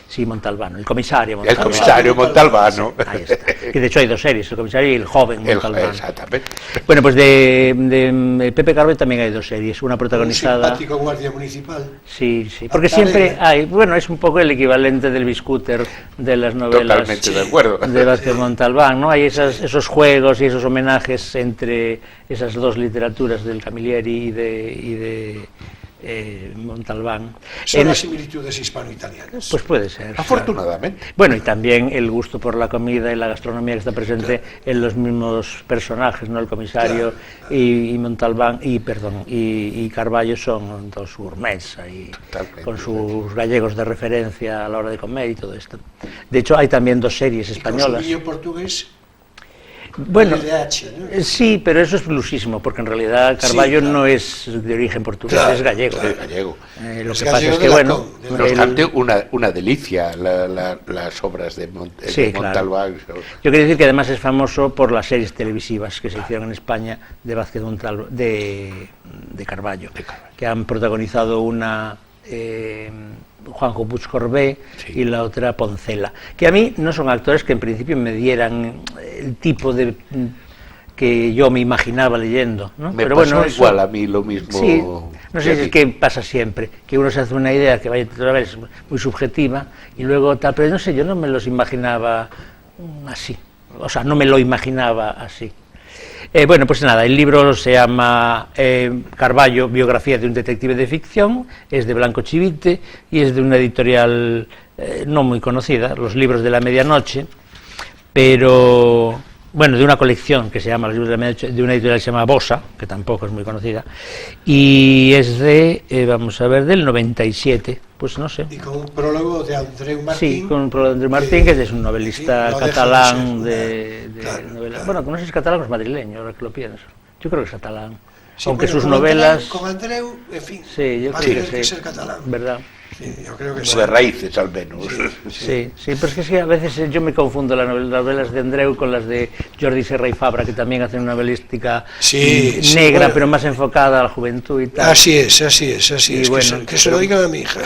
Sí, Montalbano, el comisario Montalbano. El comisario Montalbano. Ahí está. Que de hecho hay dos series, el comisario y el joven Montalbano. Exactamente. Bueno, pues de Pepe Carballo también hay dos series, una protagonizada... Un simpático guardia municipal. Sí, porque siempre hay, bueno, es un poco el equivalente del biscúter de las novelas. Totalmente de acuerdo. De Vázquez Montalbán, ¿no? Hay esos juegos y esos homenajes entre esas dos literaturas del Camilleri y de Montalbán. Son las similitudes hispano-italianas. Pues puede ser. Afortunadamente. Claro. Bueno, y también el gusto por la comida y la gastronomía que está presente en los mismos personajes, ¿no? El comisario y Montalbán, y Carballo son dos gourmets ahí, con sus gallegos de referencia a la hora de comer y todo esto. De hecho, hay también dos series españolas. ¿Y con su guion portugués? Bueno, LDH, ¿no? sí, pero eso es blusismo, porque en realidad Carballo no es de origen portugués, es gallego. Es gallego. Lo que pasa es que, bueno... No obstante, una delicia las obras de Montalbán. Claro. Yo quiero decir que además es famoso por las series televisivas que se hicieron en España de Vázquez Montalbán, de Carballo, que han protagonizado una... Juanjo Puig Corbé, sí, y la otra Poncela, que a mí no son actores que en principio me dieran el tipo de que yo me imaginaba leyendo, ¿no? Pero pasó bueno, igual a mí lo mismo. Sí, no sé si es que pasa siempre, que uno se hace una idea que vaya otra vez muy subjetiva y luego tal, pero no sé, yo no me los imaginaba así, o sea, no me lo imaginaba así. Bueno, pues nada, el libro se llama Carballo, biografía de un detective de ficción, es de Blanco Chivite y es de una editorial no muy conocida, Los Libros de la Medianoche, pero bueno, de una colección que se llama, de una editorial que se llama Bossa, que tampoco es muy conocida, y es de, vamos a ver, del 97, pues no sé. Y con un prólogo de Andreu Martín. Sí, con un prólogo de Andreu Martín, que es un novelista sí, catalán claro, novela. claro. Bueno, no sé si es catalán o es madrileño, ahora que lo pienso. Yo creo que es catalán. Sí, aunque bueno, sus novelas... Con Andreu, en fin, Sí, yo va a creo tener que que sí. ser catalán. ¿Verdad? Sí, yo creo que sí. De raíces, al menos. Sí, pero es que a veces yo me confundo las novelas de Andreu con las de Jordi Serra y Fabra, que también hacen una novelística Sí, sí, negra, bueno. pero más enfocada a la juventud y tal. Así es. Y bueno, que se lo digan a mi hija.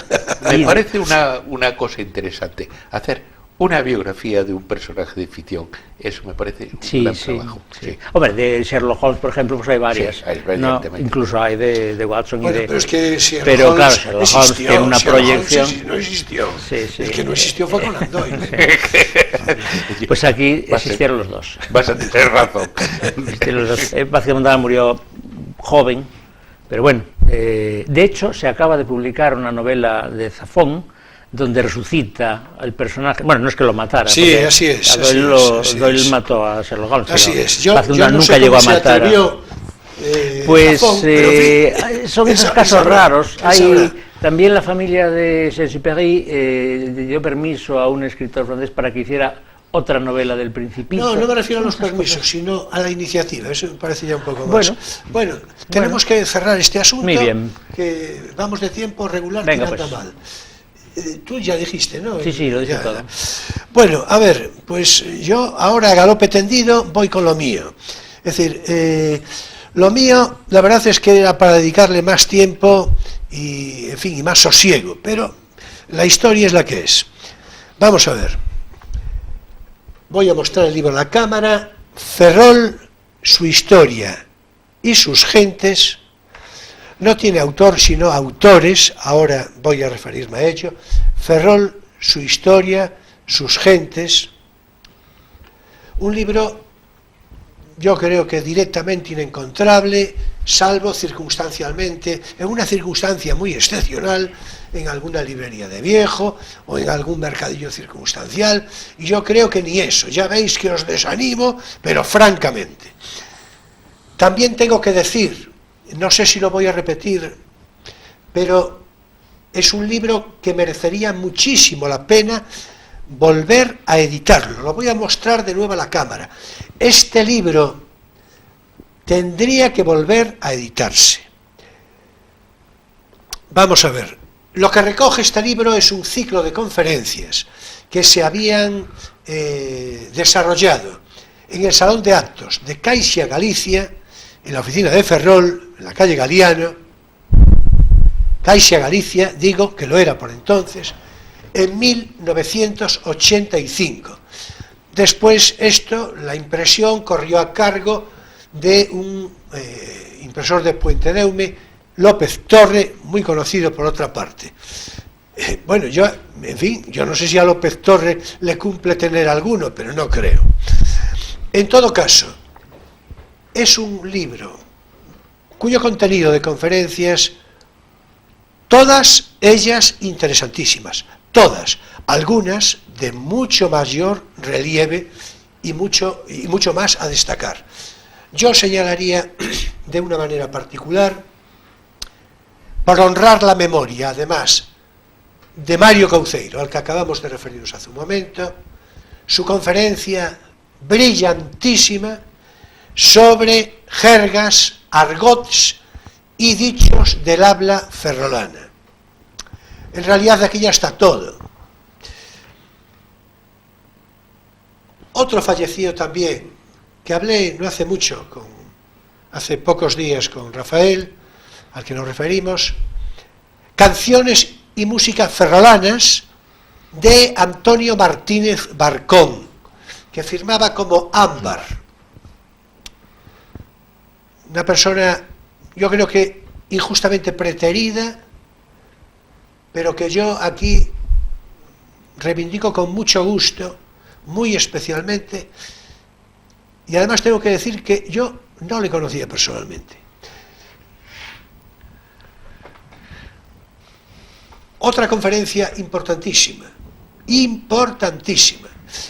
Me parece una cosa interesante. Hacer una biografía de un personaje de ficción, eso me parece un gran trabajo. Sí. Hombre, de Sherlock Holmes, por ejemplo, pues hay varias. Sí, hay, ¿no? evidentemente. Incluso hay de Watson Bueno, y de... pero es que Sherlock Pero Holmes claro, Sherlock Holmes existió, tiene una Sherlock Holmes proyección... no existió. Sí. El que no existió fue Conan Doyle. Pues aquí existieron los dos. Vas a tener razón. Existieron los dos. Vázquez Montalbán murió joven, pero bueno, de hecho se acaba de publicar una novela de Zafón, donde resucita el personaje, bueno, no es que lo matara, Sí, así es. Doyle mató a Sherlock Holmes. Así pero es. Yo Vázquez no nunca sé llegó cómo a se matar. atrevió, Pues Zafón, pero en fin, son esos él casos sabrá, raros. él sabrá. También la familia de Saint-Exupéry dio permiso a un escritor francés para que hiciera otra novela del Principito. No me refiero a los permisos, sino a la iniciativa. Eso me parece ya un poco más. Bueno, tenemos que cerrar este asunto. Muy bien. Que vamos de tiempo regular, Venga, tirando pues. mal. Tú ya dijiste, ¿no? Sí, lo dije Ya. todo. Bueno, a ver, pues yo ahora a galope tendido voy con lo mío. Es decir, lo mío, la verdad es que era para dedicarle más tiempo y, en fin, y más sosiego, pero la historia es la que es. Vamos a ver. Voy a mostrar el libro a la cámara. Ferrol, su historia y sus gentes. No tiene autor, sino autores, ahora voy a referirme a ello. Ferrol, su historia, sus gentes. Un libro, yo creo que directamente inencontrable, salvo circunstancialmente, en una circunstancia muy excepcional, en alguna librería de viejo o en algún mercadillo circunstancial, y yo creo que ni eso. Ya veis que os desanimo, pero francamente. También tengo que decir, no sé si lo voy a repetir, pero es un libro que merecería muchísimo la pena volver a editarlo. Lo voy a mostrar de nuevo a la cámara. Este libro tendría que volver a editarse. Vamos a ver. Lo que recoge este libro es un ciclo de conferencias que se habían desarrollado en el Salón de Actos de Caixa Galicia, en la oficina de Ferrol, en la calle Galiano. Caixa Galicia, digo que lo era por entonces, en 1985. Después la impresión corrió a cargo de un impresor de Puentedeume, López Torre, muy conocido por otra parte. Bueno, yo no sé si a López Torre le cumple tener alguno, pero no creo. En todo caso, es un libro cuyo contenido de conferencias, todas ellas interesantísimas, todas, algunas de mucho mayor relieve y mucho más a destacar. Yo señalaría de una manera particular, para honrar la memoria, además, de Mario Couceiro, al que acabamos de referirnos hace un momento, su conferencia brillantísima sobre jergas, argots y dichos del habla ferrolana. En realidad aquí ya está todo. Otro fallecido también, que hablé no hace mucho, hace pocos días con Rafael, al que nos referimos, Canciones y música ferrolanas, de Antonio Martínez Barcón, que firmaba como Ámbar. Una persona, yo creo que injustamente preterida, pero que yo aquí reivindico con mucho gusto, muy especialmente, y además tengo que decir que yo no le conocía personalmente. Otra conferencia importantísima,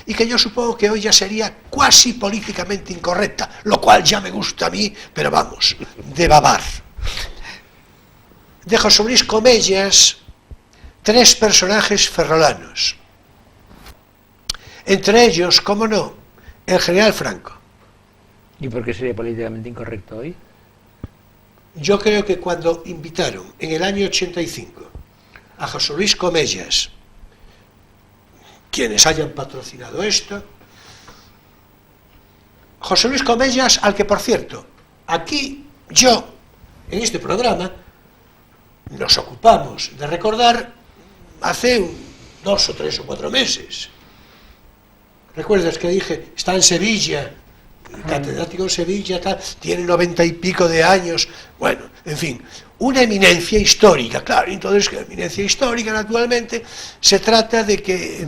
y que yo supongo que hoy ya sería cuasi políticamente incorrecta, lo cual ya me gusta a mí, pero vamos, de babar. De José Luis Comellas, 3 personajes ferrolanos. Entre ellos, cómo no, el general Franco. ¿Y por qué sería políticamente incorrecto hoy? Yo creo que cuando invitaron en el año 85 a José Luis Comellas, quienes hayan patrocinado esto, José Luis Comellas, al que por cierto, aquí yo, en este programa, nos ocupamos de recordar hace 2 o 3 o 4 meses. ¿Recuerdas que dije, está en Sevilla, catedrático en Sevilla, tal, tiene 90 y pico de años? Bueno, en fin, una eminencia histórica, claro, entonces la eminencia histórica, naturalmente, se trata de que,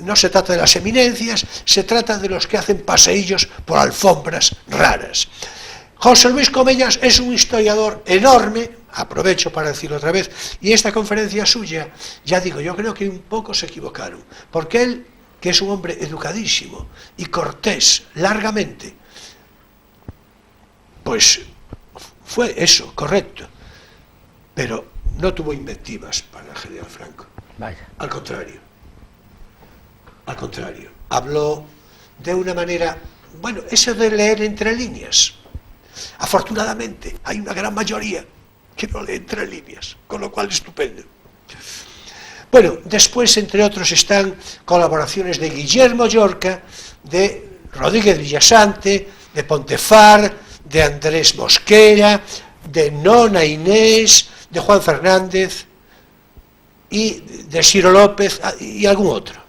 no se trata de las eminencias, se trata de los que hacen paseillos por alfombras raras. José Luis Comellas es un historiador enorme, aprovecho para decirlo otra vez, y esta conferencia suya, ya digo, yo creo que un poco se equivocaron, porque él, que es un hombre educadísimo y cortés, largamente, pues fue eso, correcto, pero no tuvo inventivas para el general Franco. Vaya. Al contrario, habló de una manera, bueno, eso de leer entre líneas, afortunadamente hay una gran mayoría que no lee entre líneas, con lo cual estupendo. Bueno, después, entre otros, están colaboraciones de Guillermo Llorca, de Rodríguez Villasante, de Pontefar, de Andrés Mosquera, de Nona Inés, de Juan Fernández y de Ciro López y algún otro.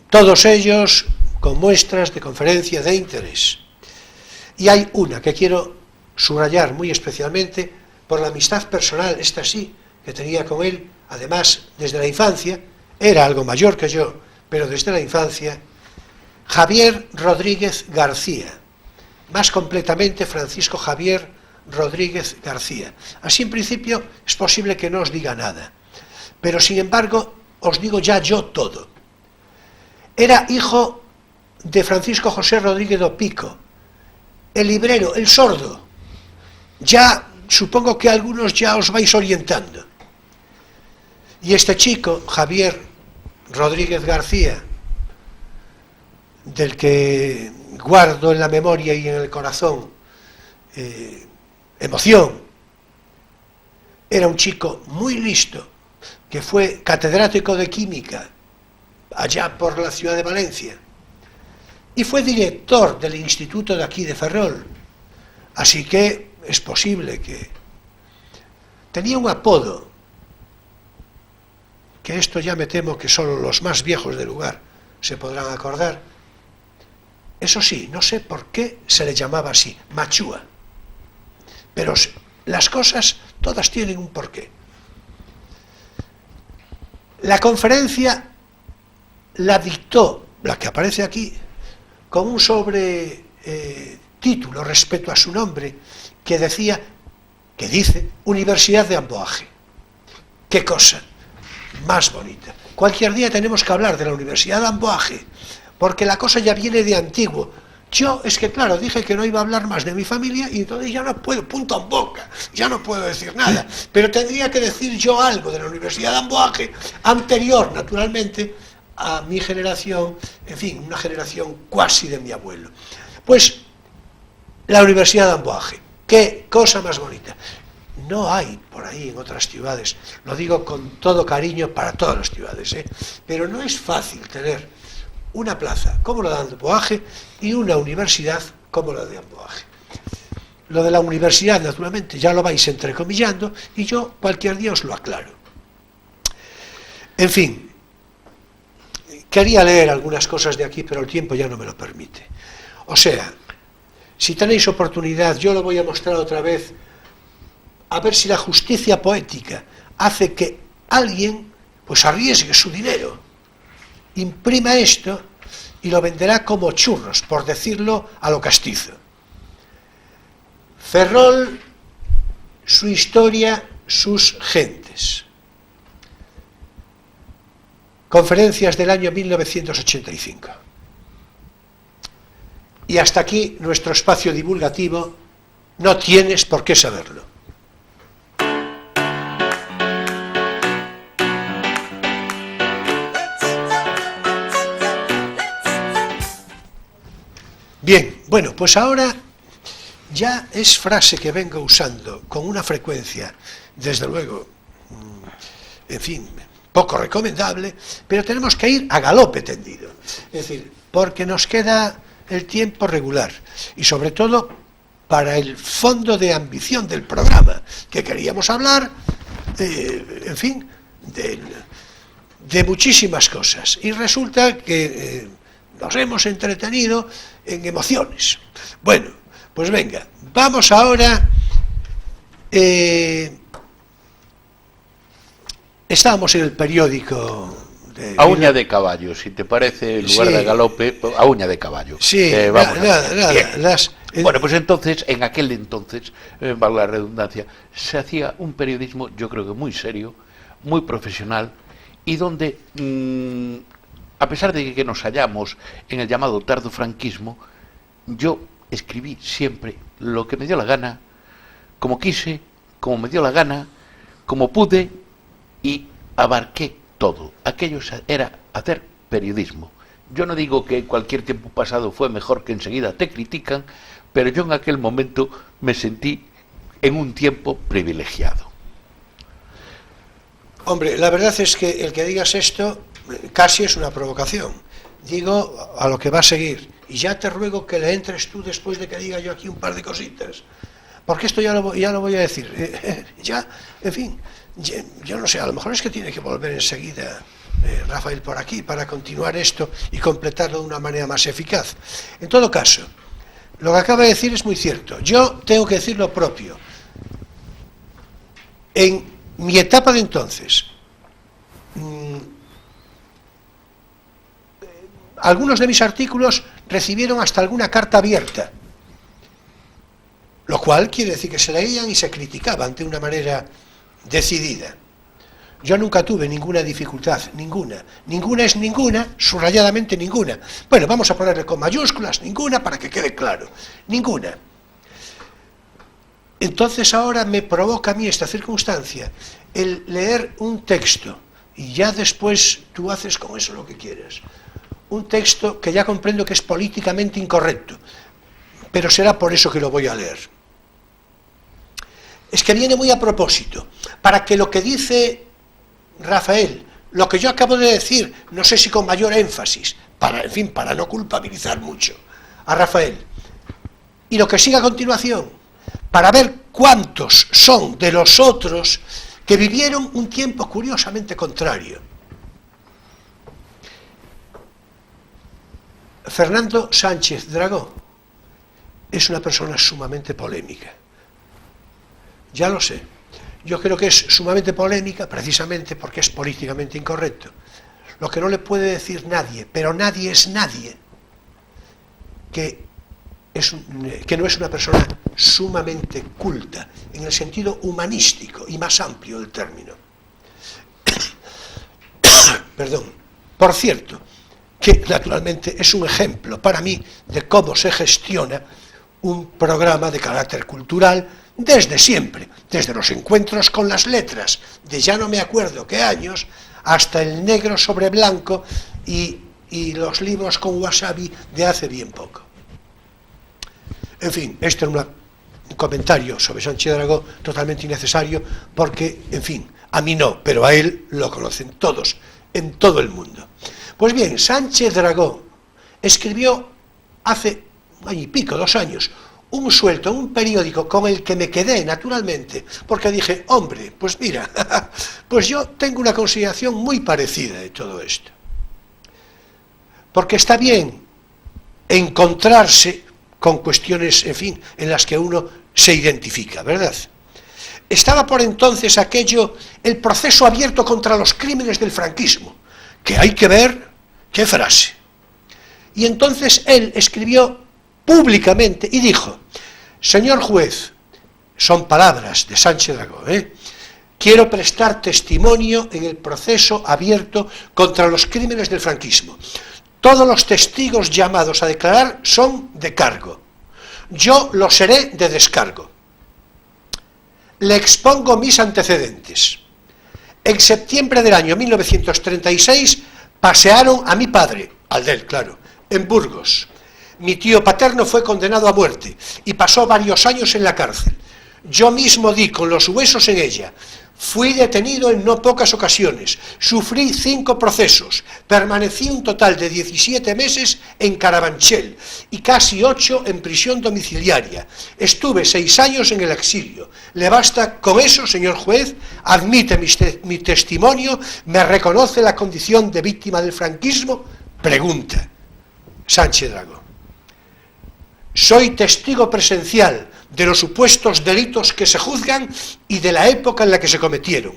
Todos ellos con muestras de conferencia de interés. Y hay una que quiero subrayar muy especialmente por la amistad personal, esta sí, que tenía con él, además desde la infancia, era algo mayor que yo, pero desde la infancia, Javier Rodríguez García, más completamente Francisco Javier Rodríguez García. Así en principio es posible que no os diga nada, pero sin embargo os digo ya yo todo. Era hijo de Francisco José Rodríguez Opico, el librero, el sordo. Ya supongo que algunos ya os vais orientando. Y este chico, Javier Rodríguez García, del que guardo en la memoria y en el corazón emoción, era un chico muy listo, que fue catedrático de química allá por la ciudad de Valencia, y fue director del instituto de aquí de Ferrol, así que es posible que tenía un apodo, que esto ya me temo que solo los más viejos del lugar se podrán acordar. Eso sí, no sé por qué se le llamaba así, Machúa, pero las cosas todas tienen un porqué. La conferencia la dictó, la que aparece aquí, con un sobretítulo respecto a su nombre, que decía, que dice, Universidad de Amboaje. ¡Qué cosa más bonita! Cualquier día tenemos que hablar de la Universidad de Amboaje, porque la cosa ya viene de antiguo. Yo, es que claro, dije que no iba a hablar más de mi familia y entonces ya no puedo, punto en boca, ya no puedo decir nada, pero tendría que decir yo algo de la Universidad de Amboaje, anterior, naturalmente, a mi generación, en fin, una generación cuasi de mi abuelo. Pues, la Universidad de Amboaje, qué cosa más bonita. No hay por ahí en otras ciudades, lo digo con todo cariño para todas las ciudades, pero no es fácil tener una plaza como la de Amboaje y una universidad como la de Amboaje. Lo de la universidad, naturalmente, ya lo vais entrecomillando y yo cualquier día os lo aclaro. En fin, quería leer algunas cosas de aquí, pero el tiempo ya no me lo permite. O sea, si tenéis oportunidad, yo lo voy a mostrar otra vez, a ver si la justicia poética hace que alguien pues arriesgue su dinero, imprima esto y lo venderá como churros, por decirlo a lo castizo. Ferrol, su historia, sus gentes. Conferencias del año 1985. Y hasta aquí nuestro espacio divulgativo. No tienes por qué saberlo. Bien, bueno, pues ahora ya es frase que vengo usando con una frecuencia, desde luego, en fin, poco recomendable, pero tenemos que ir a galope tendido. Es decir, porque nos queda el tiempo regular y sobre todo para el fondo de ambición del programa, que queríamos hablar, en fin, de muchísimas cosas. Y resulta que nos hemos entretenido en emociones. Bueno, pues venga, vamos ahora. Estábamos en el periódico a uña de caballo, si te parece, en lugar de galope, a uña de caballo. Sí, vamos. nada. Bueno, pues entonces, en aquel entonces, valga la redundancia, se hacía un periodismo, yo creo que muy serio, muy profesional, y donde, a pesar de que nos hallamos en el llamado tardofranquismo, yo escribí siempre lo que me dio la gana, como quise, como me dio la gana, como pude, y abarqué todo. Aquello era hacer periodismo. Yo no digo que cualquier tiempo pasado fue mejor, que enseguida te critican, pero yo en aquel momento me sentí en un tiempo privilegiado. Hombre, la verdad es que el que digas esto casi es una provocación. Digo a lo que va a seguir. Y ya te ruego que le entres tú después de que diga yo aquí un par de cositas. Porque esto ya lo voy a decir. Ya, en fin, yo no sé, a lo mejor es que tiene que volver enseguida Rafael por aquí para continuar esto y completarlo de una manera más eficaz. En todo caso, lo que acaba de decir es muy cierto. Yo tengo que decir lo propio. En mi etapa de entonces, algunos de mis artículos recibieron hasta alguna carta abierta, lo cual quiere decir que se leían y se criticaban de una manera decidida. Yo nunca tuve ninguna dificultad, ninguna es ninguna, subrayadamente ninguna. Bueno, vamos a ponerle con mayúsculas, ninguna, para que quede claro, ninguna. Entonces ahora me provoca a mí esta circunstancia, el leer un texto, y ya después tú haces con eso lo que quieras. Un texto que ya comprendo que es políticamente incorrecto, pero será por eso que lo voy a leer. Es que viene muy a propósito, para que lo que dice Rafael, lo que yo acabo de decir, no sé si con mayor énfasis, para no culpabilizar mucho a Rafael, y lo que siga a continuación, para ver cuántos son de los otros que vivieron un tiempo curiosamente contrario. Fernando Sánchez Dragó es una persona sumamente polémica. Ya lo sé. Yo creo que es sumamente polémica precisamente porque es políticamente incorrecto. Lo que no le puede decir nadie, pero nadie es nadie, que no es una persona sumamente culta, en el sentido humanístico y más amplio del término. Perdón. Por cierto, que naturalmente es un ejemplo para mí de cómo se gestiona un programa de carácter cultural desde siempre, desde los encuentros con las letras de ya no me acuerdo qué años, hasta el negro sobre blanco y los libros con wasabi de hace bien poco. En fin, este es un comentario sobre Sánchez Dragó totalmente innecesario porque, en fin, a mí no, pero a él lo conocen todos, en todo el mundo. Pues bien, Sánchez Dragó escribió hace un año y pico, 2 años, un suelto en un periódico con el que me quedé naturalmente, porque dije, hombre, pues mira, pues yo tengo una consideración muy parecida de todo esto. Porque está bien encontrarse con cuestiones, en fin, en las que uno se identifica, ¿verdad? Estaba por entonces aquello, el proceso abierto contra los crímenes del franquismo, que hay que ver qué frase. Y entonces él escribió públicamente y dijo, señor juez, son palabras de Sánchez Dragó, quiero prestar testimonio en el proceso abierto contra los crímenes del franquismo. Todos los testigos llamados a declarar son de cargo. Yo lo seré de descargo. Le expongo mis antecedentes. En septiembre del año 1936 pasearon a mi padre, al de él, claro, en Burgos. Mi tío paterno fue condenado a muerte y pasó varios años en la cárcel. Yo mismo di con los huesos en ella. Fui detenido en no pocas ocasiones, sufrí 5 procesos, permanecí un total de 17 meses en Carabanchel y casi 8 en prisión domiciliaria. Estuve 6 años en el exilio. ¿Le basta con eso, señor juez? ¿Admite mi testimonio? ¿Me reconoce la condición de víctima del franquismo? Pregunta Sánchez Dragó. Soy testigo presencial de los supuestos delitos que se juzgan y de la época en la que se cometieron.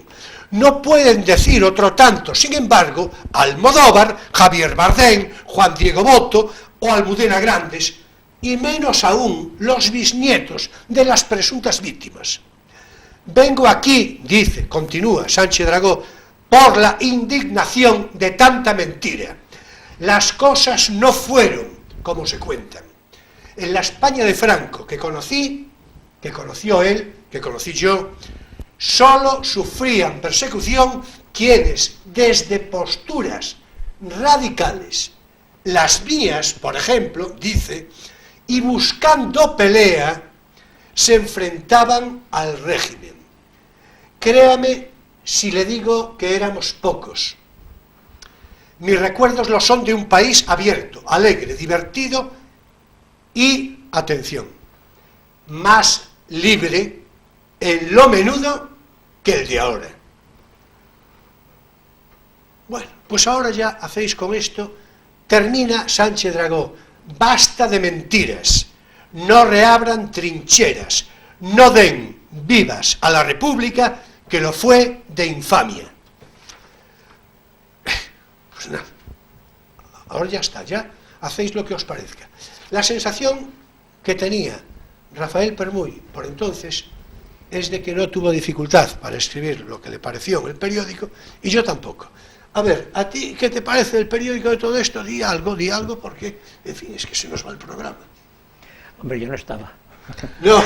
No pueden decir otro tanto, sin embargo, Almodóvar, Javier Bardem, Juan Diego Botto o Almudena Grandes, y menos aún los bisnietos de las presuntas víctimas. Vengo aquí, dice, continúa Sánchez Dragó, por la indignación de tanta mentira. Las cosas no fueron como se cuentan. En la España de Franco que conocí, que conoció él, que conocí yo, solo sufrían persecución quienes desde posturas radicales, las mías, por ejemplo, dice, y buscando pelea, se enfrentaban al régimen. Créame si le digo que éramos pocos. Mis recuerdos lo son de un país abierto, alegre, divertido y, atención, más libre en lo menudo que el de ahora. Bueno, pues ahora ya hacéis con esto, termina Sánchez Dragó, basta de mentiras, no reabran trincheras, no den vivas a la República que lo fue de infamia. Pues nada, ahora ya está, ya hacéis lo que os parezca. La sensación que tenía Rafael Permuy por entonces es de que no tuvo dificultad para escribir lo que le pareció en el periódico, y yo tampoco. A ver, ¿a ti qué te parece el periódico de todo esto? Di algo, porque, en fin, es que se nos va el programa. Hombre, yo no estaba. No.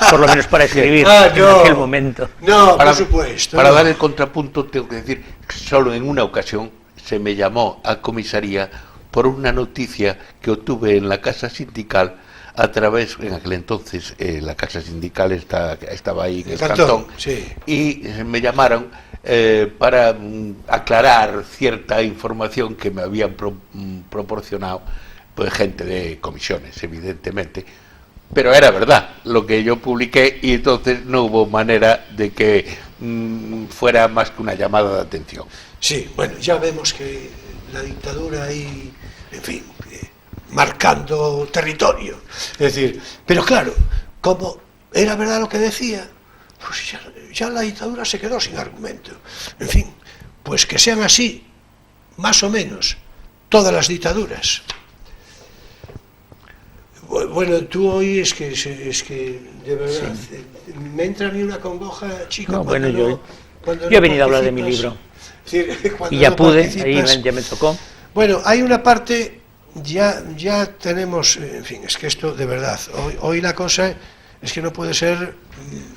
Por lo menos para escribir no. En aquel momento. No, por supuesto. Para no. dar el contrapunto, tengo que decir que solo en una ocasión se me llamó a comisaría por una noticia que obtuve en la Casa Sindical a través, en aquel entonces la Casa Sindical estaba ahí en el Cantón, sí. Y me llamaron para aclarar cierta información que me habían proporcionado pues gente de comisiones, evidentemente, pero era verdad lo que yo publiqué, y entonces no hubo manera de que fuera más que una llamada de atención. Sí, bueno, ya vemos que la dictadura ahí, en fin, marcando territorio. Es decir, pero claro, como era verdad lo que decía, pues ya la dictadura se quedó sin argumento. En fin, pues que sean así, más o menos, todas las dictaduras. Bueno, tú hoy es que de verdad, sí. Me entra a mí una congoja, chico. No, bueno, yo no he venido a hablar de mi libro. Es decir, y ya pude, ahí ya me tocó. Bueno, hay una parte, ya tenemos, en fin, es que esto de verdad, hoy la cosa es que no puede ser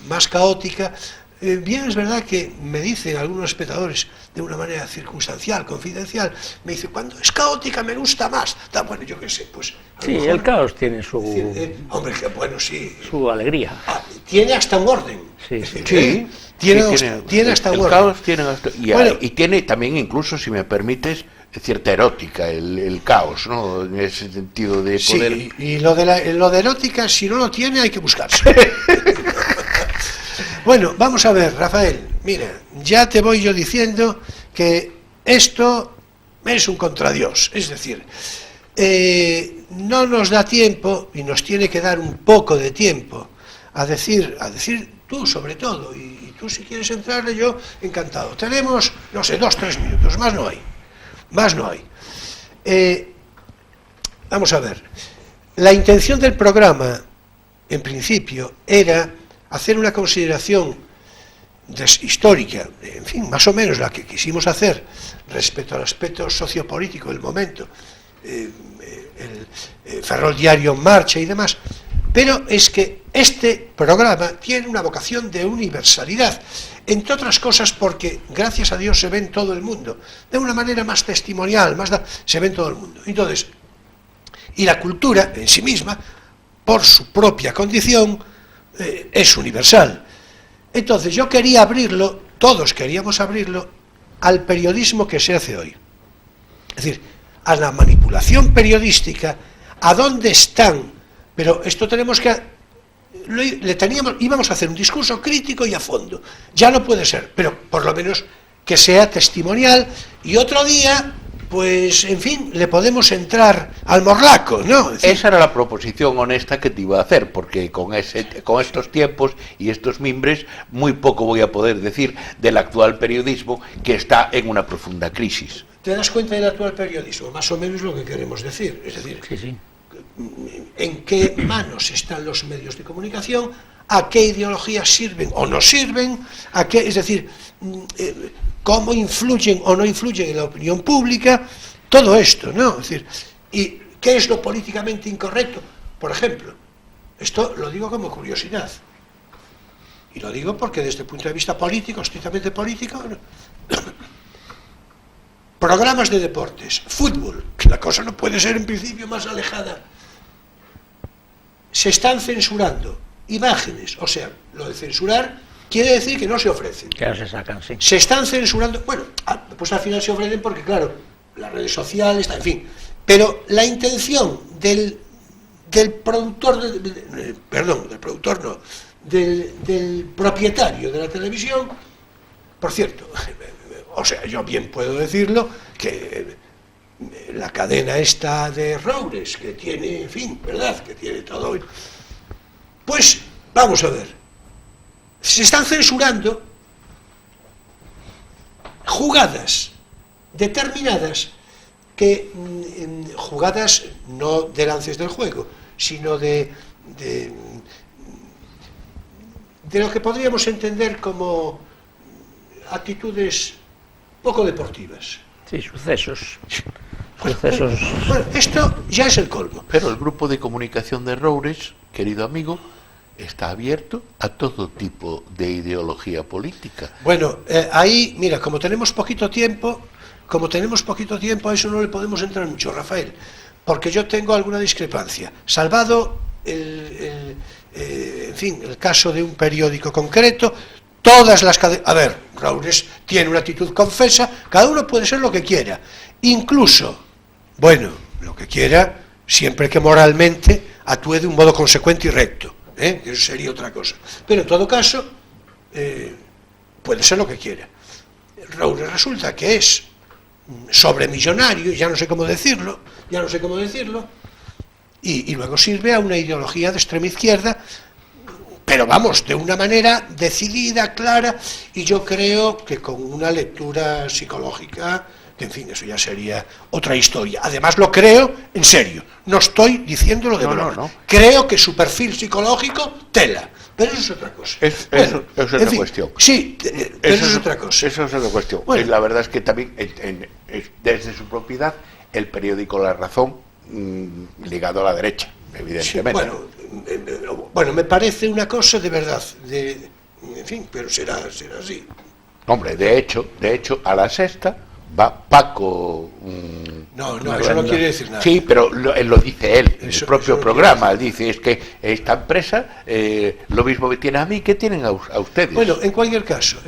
más caótica. Bien, es verdad que me dicen algunos espectadores de una manera circunstancial, confidencial, me dicen, cuando es caótica me gusta más. Bueno, yo qué sé, pues... Sí, mejor, el caos tiene su... hombre, que bueno, sí. Su alegría. Tiene hasta un orden. Sí. Tiene hasta un orden. El caos tiene hasta... Bueno, y tiene también, incluso, si me permites, cierta erótica, el caos, ¿no? En ese sentido de poder... Sí, y lo de erótica, si no lo tiene, hay que buscarse. Bueno, vamos a ver, Rafael, mira, ya te voy yo diciendo que esto es un contradios, es decir, no nos da tiempo, y nos tiene que dar un poco de tiempo, a decir tú sobre todo, y tú si quieres entrarle, yo encantado. Tenemos, no sé, 2-3 minutos, más no hay. Vamos a ver, la intención del programa, en principio, era hacer una consideración histórica, en fin, más o menos la que quisimos hacer respecto al aspecto sociopolítico del momento, el ferroviario en marcha y demás, pero es que este programa tiene una vocación de universalidad, entre otras cosas porque gracias a Dios se ve en todo el mundo, de una manera más testimonial, se ve en todo el mundo. Entonces, y la cultura en sí misma, por su propia condición, es universal. Entonces yo quería abrirlo, todos queríamos abrirlo, al periodismo que se hace hoy. Es decir, a la manipulación periodística, a dónde están, pero esto tenemos que... íbamos a hacer un discurso crítico y a fondo, ya no puede ser, pero por lo menos que sea testimonial, y otro día, pues, en fin, le podemos entrar al morlaco, ¿no? Es decir, esa era la proposición honesta que te iba a hacer, porque con estos tiempos y estos mimbres, muy poco voy a poder decir del actual periodismo, que está en una profunda crisis. ¿te das cuenta del actual periodismo? Más o menos lo que queremos decir, es decir, Sí. en qué manos están los medios de comunicación, a qué ideologías sirven o no sirven, es decir, cómo influyen o no influyen en la opinión pública, todo esto, ¿no? Es decir, ¿y qué es lo políticamente incorrecto? Por ejemplo, esto lo digo como curiosidad, y lo digo porque desde el punto de vista político, estrictamente político, ¿no? Programas de deportes, fútbol, que la cosa no puede ser en principio más alejada. Se están censurando imágenes, o sea, lo de censurar quiere decir que no se ofrecen. Que no se sacan, sí. Se están censurando, bueno, pues al final se ofrecen porque, claro, las redes sociales, en fin, pero la intención del productor, del propietario de la televisión, por cierto, o sea, yo bien puedo decirlo, que la cadena esta de Roures, que tiene, en fin, ¿verdad?, que tiene todo, pues, vamos a ver, se están censurando jugadas determinadas, jugadas no de lances del juego, sino de lo que podríamos entender como actitudes poco deportivas. Sí, sucesos. Bueno, esto ya es el colmo. Pero el grupo de comunicación de Roures, querido amigo, está abierto a todo tipo de ideología política. Bueno, ahí, mira, como tenemos poquito tiempo, a eso no le podemos entrar mucho, Rafael, porque yo tengo alguna discrepancia. Salvado en fin, el caso de un periódico concreto, todas las cadenas... A ver, Roures tiene una actitud confesa, cada uno puede ser lo que quiera, incluso, bueno, lo que quiera, siempre que moralmente actúe de un modo consecuente y recto, eso sería otra cosa. Pero en todo caso, puede ser lo que quiera. Roures resulta que es sobremillonario, ya no sé cómo decirlo, y luego sirve a una ideología de extrema izquierda, pero vamos, de una manera decidida, clara, y yo creo que con una lectura psicológica, que en fin, eso ya sería otra historia. Además lo creo en serio, no estoy diciéndolo de broma. No. Creo que su perfil psicológico, tela, pero eso es otra cosa. Eso es otra cuestión. Sí, pero eso es otra cosa. Eso es otra cuestión. Bueno. La verdad es que también, desde su propiedad, el periódico La Razón, ligado a la derecha, evidentemente. Sí, bueno, me parece una cosa de verdad, en fin, pero será así. Hombre, de hecho, a La Sexta va Paco... No, eso no quiere decir nada. Sí, pero él lo dice él, en Eso, el propio eso programa. Él dice, es que esta empresa, lo mismo que tiene a mí, que tienen a ustedes. Bueno, en cualquier caso...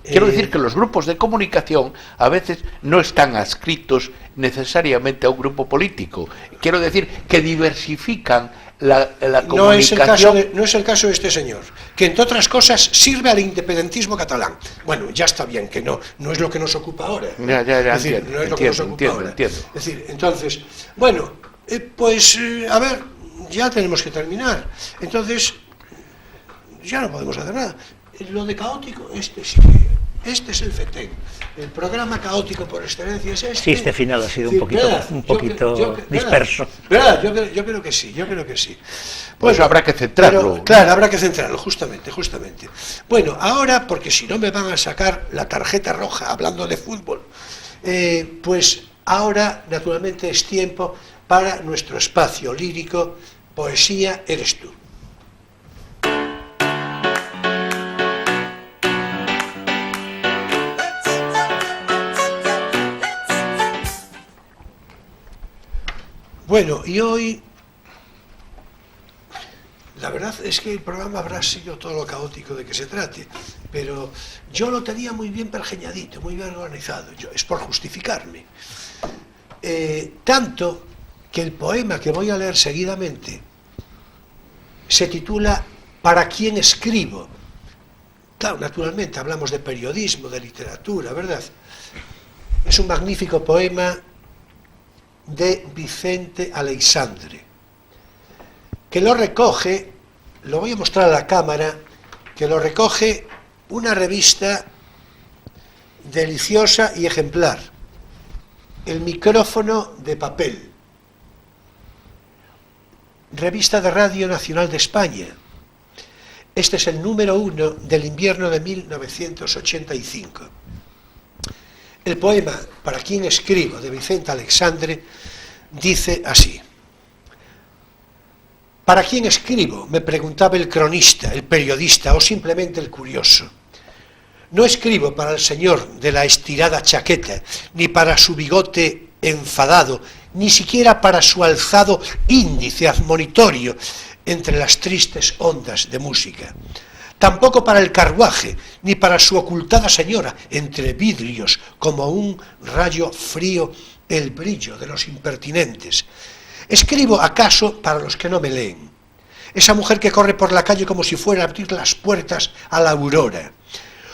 Quiero decir que los grupos de comunicación a veces no están adscritos necesariamente a un grupo político. Quiero decir que diversifican la comunicación. No es el caso de este señor, que entre otras cosas sirve al independentismo catalán. Bueno, ya está bien, que no es lo que nos ocupa ahora. Ya, Es decir, no es lo que nos ocupa ahora. Entiendo. Es decir, entonces, bueno, pues a ver, ya tenemos que terminar. Entonces, ya no podemos hacer nada. Lo de caótico, sí que Este es el FETEN. El programa caótico por excelencia es este. Sí, este final ha sido Sí, un poquito, ¿verdad? disperso. ¿Verdad? Yo creo que sí. Pues habrá que centrarlo. Pero, claro, habrá que centrarlo, justamente. Bueno, ahora, porque si no me van a sacar la tarjeta roja hablando de fútbol, pues ahora, naturalmente, es tiempo para nuestro espacio lírico, Poesía eres tú. Bueno, y hoy, la verdad es que el programa habrá sido todo lo caótico de que se trate, pero yo lo tenía muy bien pergeñadito, muy bien organizado, es por justificarme. Tanto que el poema que voy a leer seguidamente se titula ¿Para quién escribo? Claro, naturalmente hablamos de periodismo, de literatura, ¿verdad? Es un magnífico poema de Vicente Aleixandre, que lo recoge, lo voy a mostrar a la cámara, que lo recoge una revista deliciosa y ejemplar, El micrófono de papel, revista de Radio Nacional de España. Este es el número 1 del invierno de 1985. El poema ¿Para quién escribo? De Vicente Aleixandre dice así: ¿Para quién escribo?, me preguntaba el cronista, el periodista o simplemente el curioso. No escribo para el señor de la estirada chaqueta, ni para su bigote enfadado, ni siquiera para su alzado índice admonitorio entre las tristes ondas de música. Tampoco para el carruaje, ni para su ocultada señora, entre vidrios, como un rayo frío, el brillo de los impertinentes. Escribo, acaso, para los que no me leen. Esa mujer que corre por la calle como si fuera a abrir las puertas a la aurora.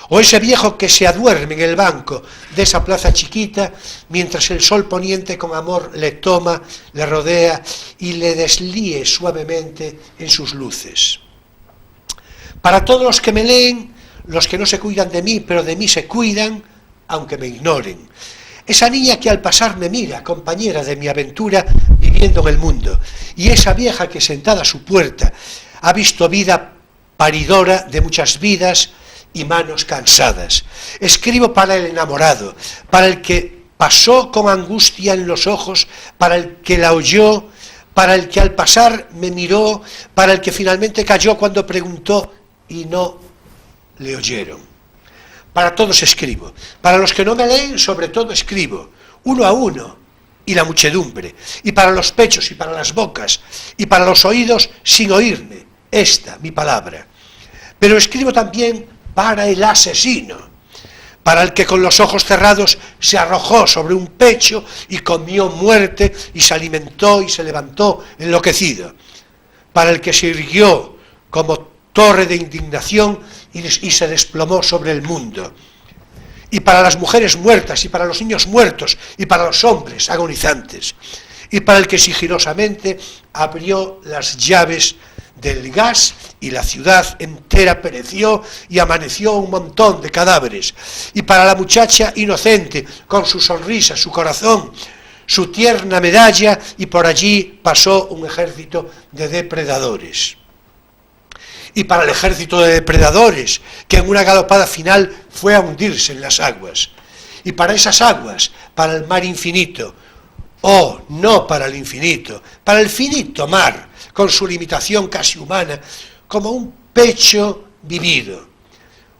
O ese viejo que se aduerme en el banco de esa plaza chiquita, mientras el sol poniente con amor le toma, le rodea y le deslíe suavemente en sus luces. Para todos los que me leen, los que no se cuidan de mí, pero de mí se cuidan, aunque me ignoren. Esa niña que al pasar me mira, compañera de mi aventura, viviendo en el mundo. Y esa vieja que sentada a su puerta ha visto vida paridora de muchas vidas y manos cansadas. Escribo para el enamorado, para el que pasó con angustia en los ojos, para el que la oyó, para el que al pasar me miró, para el que finalmente cayó cuando preguntó y no le oyeron. Para todos escribo, para los que no me leen sobre todo escribo, uno a uno y la muchedumbre, y para los pechos y para las bocas, y para los oídos sin oírme, esta mi palabra. Pero escribo también para el asesino, para el que con los ojos cerrados se arrojó sobre un pecho y comió muerte y se alimentó y se levantó enloquecido, para el que se irguió como torre de indignación y se desplomó sobre el mundo, y para las mujeres muertas, y para los niños muertos, y para los hombres agonizantes, y para el que sigilosamente abrió las llaves del gas y la ciudad entera pereció y amaneció un montón de cadáveres, y para la muchacha inocente, con su sonrisa, su corazón, su tierna medalla, y por allí pasó un ejército de depredadores. Y para el ejército de depredadores, que en una galopada final fue a hundirse en las aguas. Y para esas aguas, para el mar infinito, o no para el infinito, para el finito mar, con su limitación casi humana, como un pecho vivido.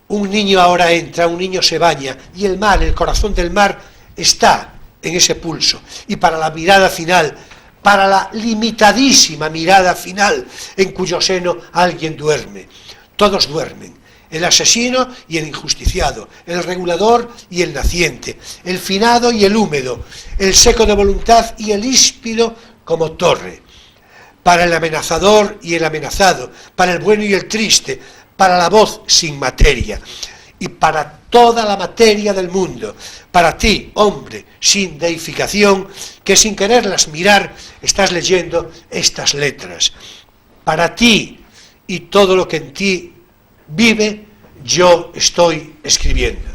Un niño ahora entra, un niño se baña, y el mar, el corazón del mar, está en ese pulso. Y para la mirada final, para la limitadísima mirada final, en cuyo seno alguien duerme. Todos duermen, el asesino y el injusticiado, el regulador y el naciente, el finado y el húmedo, el seco de voluntad y el híspido como torre. Para el amenazador y el amenazado, para el bueno y el triste, para la voz sin materia, y para toda la materia del mundo, para ti, hombre, sin deificación, que sin quererlas mirar estás leyendo estas letras. Para ti y todo lo que en ti vive, yo estoy escribiendo.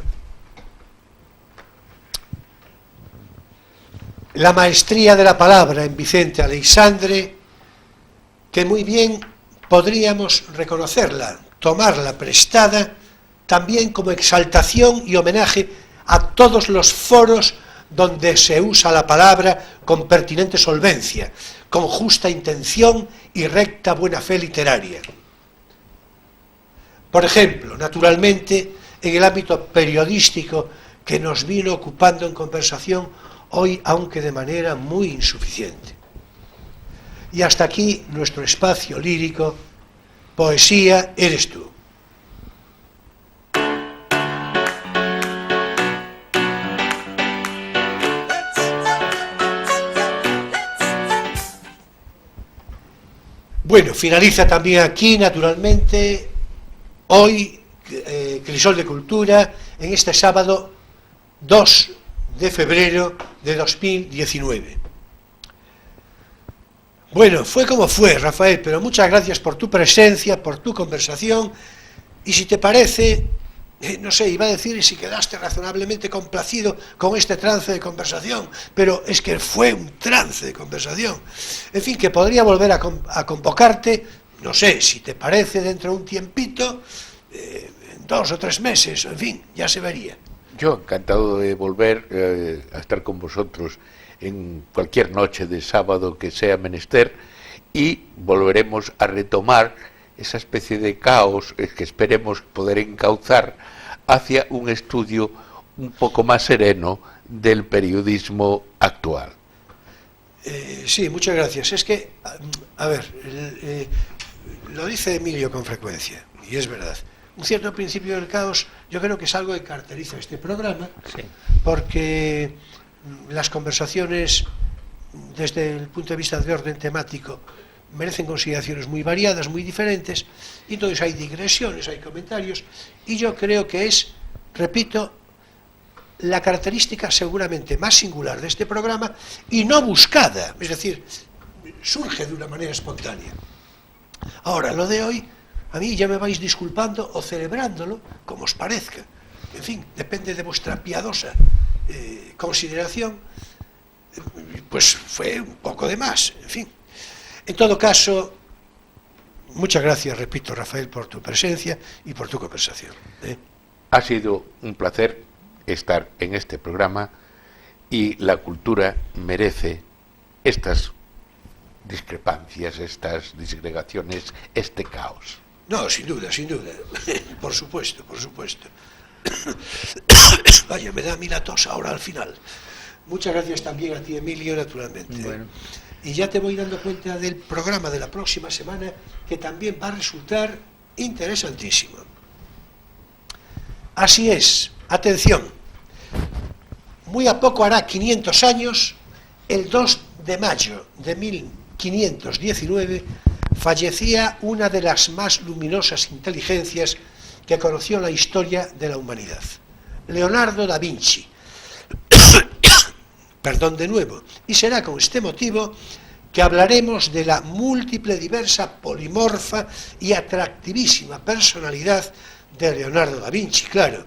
la maestría de la palabra en Vicente Aleixandre, que muy bien podríamos reconocerla, tomarla prestada, también como exaltación y homenaje a todos los foros donde se usa la palabra con pertinente solvencia, con justa intención y recta buena fe literaria. Por ejemplo, naturalmente, en el ámbito periodístico que nos vino ocupando en conversación hoy, aunque de manera muy insuficiente. Y hasta aquí nuestro espacio lírico, Poesía eres tú. Bueno, finaliza también aquí, naturalmente, hoy, Crisol de Cultura, en este sábado 2 de febrero de 2019. Bueno, fue como fue, Rafael, pero muchas gracias por tu presencia, por tu conversación, y si te parece, no sé, iba a decir si quedaste razonablemente complacido con este trance de conversación, pero es que fue un trance de conversación. En fin, que podría volver a convocarte, no sé, si te parece dentro de un tiempito, en 2 o 3 meses, en fin, ya se vería. Yo encantado de volver a estar con vosotros en cualquier noche de sábado que sea menester, y volveremos a retomar esa especie de caos que esperemos poder encauzar hacia un estudio un poco más sereno del periodismo actual. Sí, muchas gracias. Es que, a ver, lo dice Emilio con frecuencia, y es verdad. Un cierto principio del caos, yo creo que es algo que caracteriza este programa, sí, porque las conversaciones, desde el punto de vista de orden temático, merecen consideraciones muy variadas, muy diferentes, y entonces hay digresiones, hay comentarios, y yo creo que es, repito, la característica seguramente más singular de este programa y no buscada, es decir, surge de una manera espontánea. Ahora, lo de hoy, a mí ya me vais disculpando o celebrándolo, como os parezca. En fin, depende de vuestra piadosa consideración, pues fue un poco de más, en fin. En todo caso, muchas gracias, repito, Rafael, por tu presencia y por tu conversación. Ha sido un placer estar en este programa, y la cultura merece estas discrepancias, estas disgregaciones, este caos. No, sin duda, por supuesto, por supuesto. Vaya, me da a mí la tos ahora al final. Muchas gracias también a ti, Emilio, naturalmente. Bueno. Y ya te voy dando cuenta del programa de la próxima semana, que también va a resultar interesantísimo. Así es, atención, muy a poco hará 500 años, el 2 de mayo de 1519, fallecía una de las más luminosas inteligencias que conoció la historia de la humanidad, Leonardo da Vinci. Perdón de nuevo, y será con este motivo que hablaremos de la múltiple, diversa, polimorfa y atractivísima personalidad de Leonardo da Vinci, claro.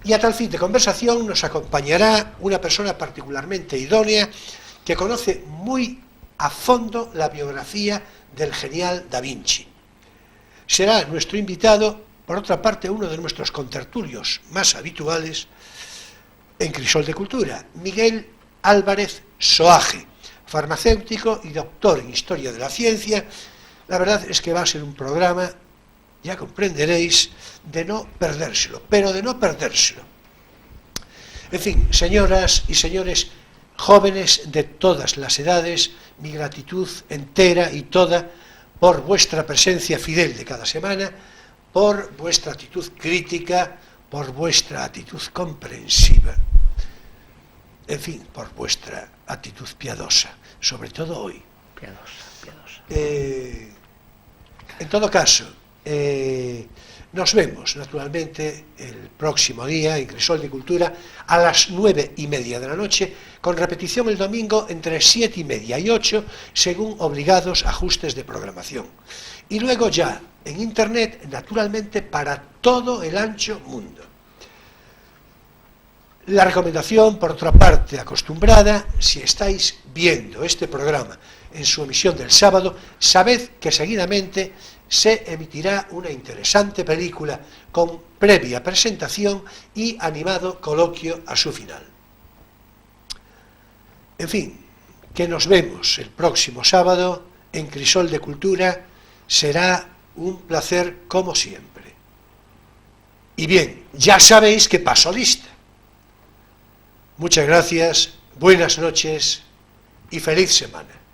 Y a tal fin de conversación nos acompañará una persona particularmente idónea que conoce muy a fondo la biografía del genial da Vinci. Será nuestro invitado, por otra parte, uno de nuestros contertulios más habituales en Crisol de Cultura, Miguel Álvarez Soaje, farmacéutico y doctor en Historia de la Ciencia. La verdad es que va a ser un programa, ya comprenderéis, de no perdérselo, pero de no perdérselo. En fin, señoras y señores, jóvenes de todas las edades, mi gratitud entera y toda por vuestra presencia fidel de cada semana, por vuestra actitud crítica, por vuestra actitud comprensiva, en fin, por vuestra actitud piadosa, sobre todo hoy. Piadosa. En todo caso, nos vemos, naturalmente, el próximo día en Crisol de Cultura a las 9:30 de la noche, con repetición el domingo entre 7:30 y 8, según obligados ajustes de programación. Y luego ya en Internet, naturalmente, para todo el ancho mundo. La recomendación, por otra parte, acostumbrada: si estáis viendo este programa en su emisión del sábado, sabed que seguidamente se emitirá una interesante película con previa presentación y animado coloquio a su final. En fin, que nos vemos el próximo sábado en Crisol de Cultura. Será un placer como siempre. Y bien, ya sabéis que paso lista. Muchas gracias, buenas noches y feliz semana.